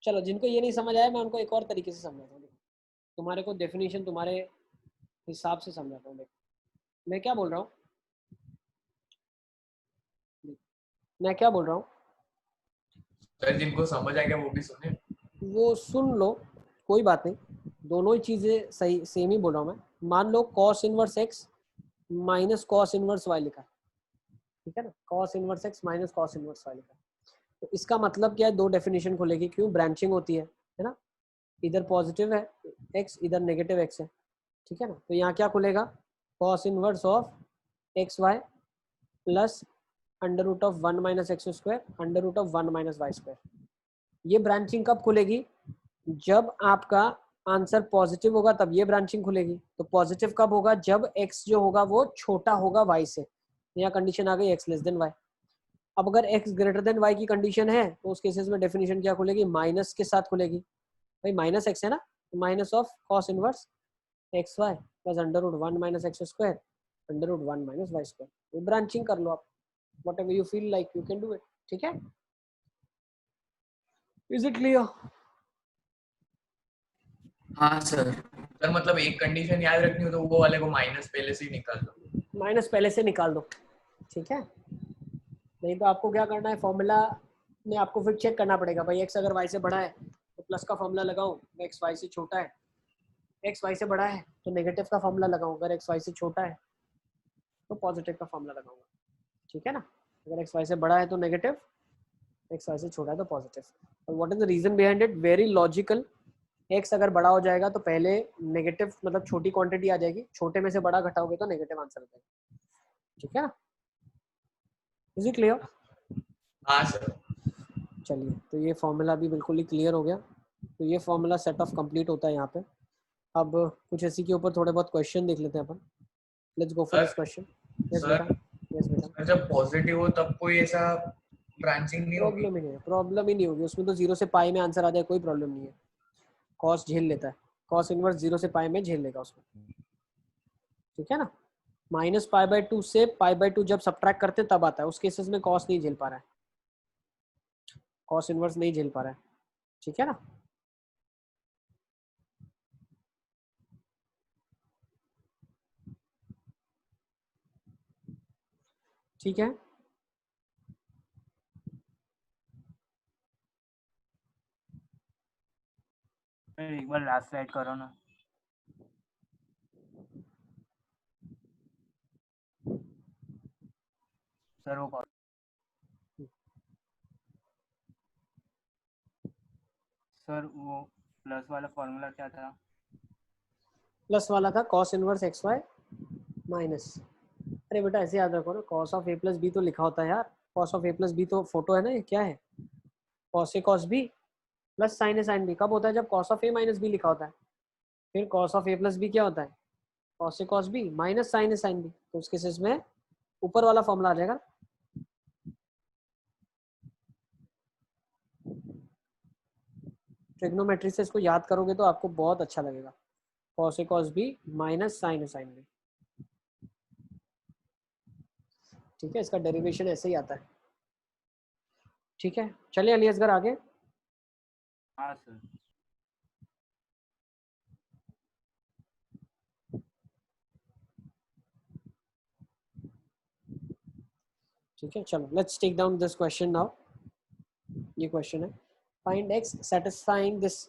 चलो जिनको ये नहीं समझ आया मैं उनको एक और तरीके से समझाता हूँ, तुम्हारे को डेफिनेशन तुम्हारे हिसाब से समझाता हूँ। देखो मैं क्या बोल रहा हूँ, मैं क्या बोल रहा हूँ, सर जिनको समझ आ गया वो भी सुने। वो सुन लो, कोई बात नहीं, दोनों ही चीजें सही सेम ही बोल रहा हूँ मैं। मान लो cos inverse x minus cos inverse y लिखा, ठीक है ना, cos inverse x minus cos inverse y लिखा। तो इसका मतलब क्या है, दो डेफिनेशन खुलेगी, क्यों, ब्रांचिंग होती है ना, इधर पॉजिटिव है x इधर नेगेटिव x है, ठीक है ना। तो यहाँ क्या खुलेगा, cos inverse of x y plus under root of 1 minus x square under root of 1 minus y square. ये ब्रांचिंग कब खुलेगी? जब आपका आंसर पॉजिटिव होगा तब ये ब्रांचिंग खुलेगी। तो पॉजिटिव कब होगा? जब x जो होगा वो छोटा होगा y से। यहाँ कंडीशन आ गई x लेस देन y। अब अगर x ग्रेटर देन y की कंडीशन है तो उस केसेस में डेफिनेशन क्या खुलेगी? माइनस के साथ खुलेगी। भाई माइनस x है ना, minus of cos inverse x y plus under root 1 minus x square under root 1 minus y square. ये ब्रांचिंग कर लो आप, whatever you feel like you can do it। ठीक है, is it clear? हाँ sir. Sir मतलब एक condition याद रखनी हो तो वो वाले को माइनस पहले से ही निकाल दो। माइनस पहले से निकाल दो, ठीक है। नहीं तो आपको क्या करना है, फॉर्मूला में आपको फिर चेक करना पड़ेगा। भाई x अगर y से बड़ा है तो प्लस का फॉर्मूला लगाऊं, x y से छोटा है। x y से बड़ा है तो नेगेटिव का फॉर्मूला लगाऊं, अगर x y से छोटा है तो पॉजिटिव का फॉर्मूला लगाऊंगा। ठीक है ना, अगर x y से बड़ा है तो नेगेटिव, x y से छोटा है तो पॉजिटिव। और what is the reason behind it? Very logical. x अगर बड़ा हो जाएगा तो पहले नेगेटिव मतलब छोटी क्वांटिटी आ जाएगी, छोटे में से बड़ा घटाओगे तो नेगेटिव आंसर आ जाएगा। ठीक है ना, इज इट क्लियर? हाँ सर। चलिए, तो ये फॉर्मूला भी बिल्कुल ही क्लियर हो गया। तो ये फॉर्मूला सेट ऑफ कंप्लीट होता है यहाँ पे। अब कुछ इसी के ऊपर थोड़े बहुत क्वेश्चन देख लेते हैं अपन। Let's go for this question. Yes बेटा, यस बेटा। सर जब पॉजिटिव हो तब कोई ऐसा ब्रांचिंग नहीं होगी? प्रॉब्लम ही नहीं है, प्रॉब्लम ही नहीं होगी उसमें। तो 0 से पाई में आंसर आ जाए कोई प्रॉब्लम नहीं है। कॉस झेल लेता है, कॉस इनवर्स 0 से पाई में झेल लेगा उसमें। ठीक है ना, माइनस पाई बाई 2 से पाई बाई 2 जब सब्ट्रैक्ट करते तब आता है। उस केसेस में कॉस नहीं झेल पा रहा है, कॉस इनवर्स नहीं झेल पा रहा है। ठीक है ना, ठीक है। एक बार लास्ट स्लाइड करो ना। सर वो सर वो प्लस वाला फॉर्मूला क्या था? प्लस वाला था cos inverse x y minus. अरे बेटा ऐसे याद रखो ना, cos of A plus B तो लिखा होता है यार। Cos of A plus B तो फोटो है ना, ये क्या है? Cos A cos B plus sine A sine B. कब होता है? जब cos of A minus B लिखा होता है। फिर cos of A plus B क्या होता है? Cos A cos B minus sign A sine B. तो उस केसेस में ऊपर वाला फॉर्मूला आ जाएगा। ट्रिग्नोमेट्री से इसको याद करोगे तो आपको बहुत अच्छा लगेगा। Cos A cos B minus sign A sine B. ठीक है, इसका डेरिवेशन ऐसे ही आता है। ठीक है, चलिए अली असगर आगे। हाँ सर। ठीक है, चलो let's take down this question now. ये क्वेश्चन है, find x satisfying this.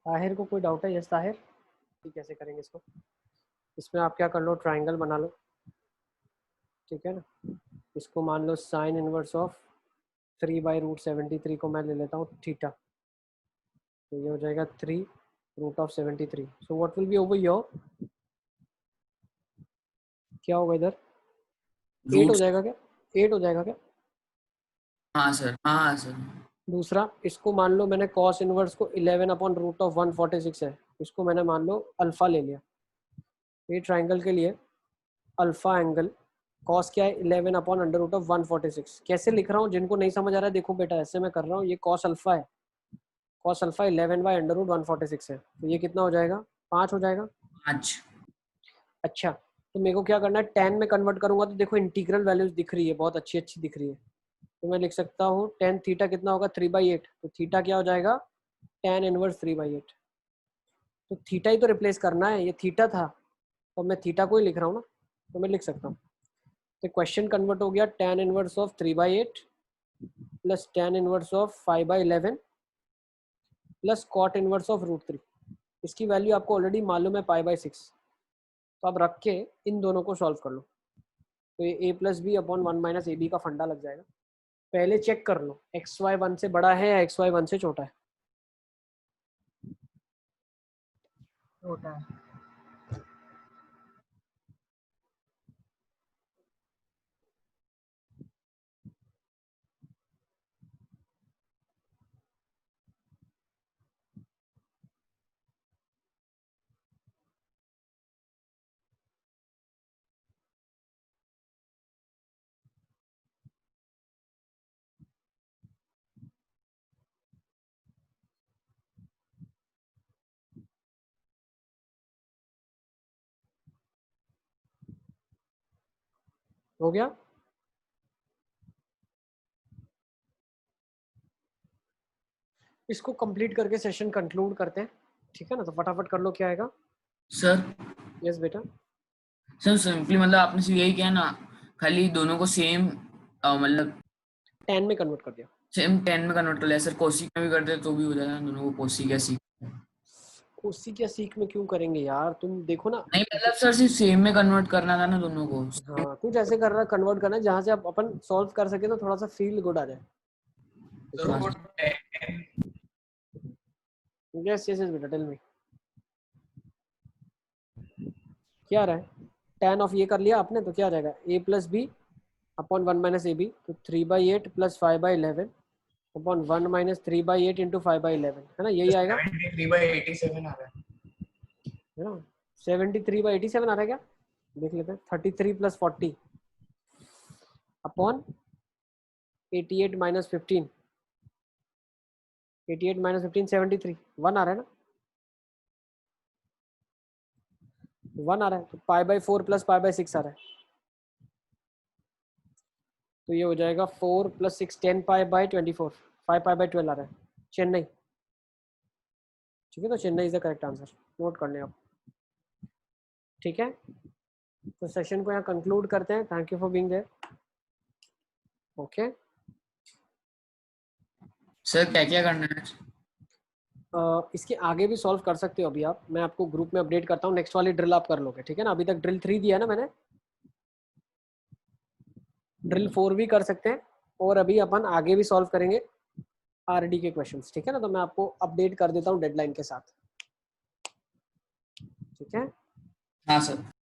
Tahir को कोई डाउट है? यस ताहिर, कैसे करेंगे इसको? इसमें आप क्या कर लो, ट्राइंगल बना लो। ठीक है ना, इसको मान लो साइन इनवर्स ऑफ 3/√73 को मैं ले लेता हूँ थीटा। तो ये हो जाएगा 3√73। So what will be over your, क्या होगा इधर? 8 हो जाएगा क्या? 8 हो जाएगा क्या? हाँ सर, हाँ सर। दूसरा, इसको मान लो मैंने कॉस इनवर्स को 11/√146 है, इसको मैंने मान लो अल्फा ले लिया। ये ट्राइंगल के लिए अल्फा एंगल कॉस क्या है? 11/√146। कैसे लिख रहा हूँ? जिनको नहीं समझ आ रहा है देखो बेटा, ऐसे मैं कर रहा हूँ। ये कॉस अल्फा है, कॉस अल्फा 11/√146 है। तो ये कितना हो जाएगा? 5 हो जाएगा। 5। अच्छा, तो मेरे को क्या करना है, tan में कन्वर्ट करूंगा तो देखो इंटीग्रल वैल्यूज दिख रही है, बहुत अच्छी अच्छी दिख रही है। तो मैं लिख सकता हूँ tan थीटा कितना होगा 3/8, तो थीटा क्या हो जाएगा tan इनवर्स 3/8। तो थीटा ही तो रिप्लेस करना है, ये थीटा था तो मैं थीटा को ही लिख रहा हूँ ना, तो मैं लिख सकता हूँ। तो क्वेश्चन कन्वर्ट हो गया tan inverse of 3/8 plus tan inverse of 5/11 plus cot inverse of √3। इसकी वैल्यू आपको ऑलरेडी मालूम है π/6, तो आप रख के इन दोनों को सॉल्व कर लो। तो ये a+b/1 - ab का फंडा लग जाएगा। पहले चेक कर लो xy 1 से बड़ा है या xy 1 से छोटा है। छोटा है। हो गया? इसको कंप्लीट करके सेशन कंक्लूड करते हैं, ठीक है ना? तो फटाफट कर लो, क्या आएगा? सर यस बेटा। सर सिंपली मतलब आपने सिर्फ यही किया ना, खाली दोनों को सेम मतलब tan में कन्वर्ट कर दिया। सेम 10 में कन्वर्ट कर लिया सर। कोसिक में भी कर दे तो भी हो जाएगा, दोनों को कोसिक या सीक। कोसिक या सीक में क्यों करेंगे यार, तुम देखो ना। नहीं मतलब सर सिर्फ सेम में कन्वर्ट करना था ना दोनों को। हाँ कुछ ऐसे कर रहा, कन्वर्ट करना है जहाँ से आप अपन सॉल्व कर सके तो थोड़ा सा फील गुड आ जाए। सर वो 10 यस यस यस बेटा, टेल मी क्या आ रहा है? tan ऑफ ये कर लिया आपने तो क्या आ जाएगा a+b/1 - ab, तो 3/8 प्लस 5/11 अपॉन 1 - 3/8 इंटू 5/11, है ना? यही आएगा, 73/87 आ रहा है। है ना? 73/87 आ रहा है क्या? देख लेते हैं। 33 + 40 अपॉन 88 - 15, 88 - 15 73, 1 आ रहा है ना? 1 आ रहा है, तो π/4 प्लस π/6 आ रहा है, तो ये हो जाएगा 4 + 6 10π/24, 5π/12 आ रहा है। चेन्नई, ठीक है? तो Chennai is the correct answer, note कर लें आप, ठीक है? तो सेशन को यहाँ कंक्लूड करते हैं। Thank you for being there. Okay, sir क्या क्या करना है? इसके आगे भी सॉल्व कर सकते हो अभी आप, मैं आपको ग्रुप में अपडेट करता हूँ। नेक्स्ट वाली ड्रिल आप कर लोगे, ठीक है ना? अभी तक ड्रिल 3 दिया है ना मैंने, ड्रिल 4 भी कर सकते हैं, और अभी अपन आगे भी सॉल्व करेंगे आरडी के क्वेश्चंस, ठीक है ना? तो मैं आपको अपडेट कर देता हूँ डेडलाइन के साथ, ठीक है? हाँ सर।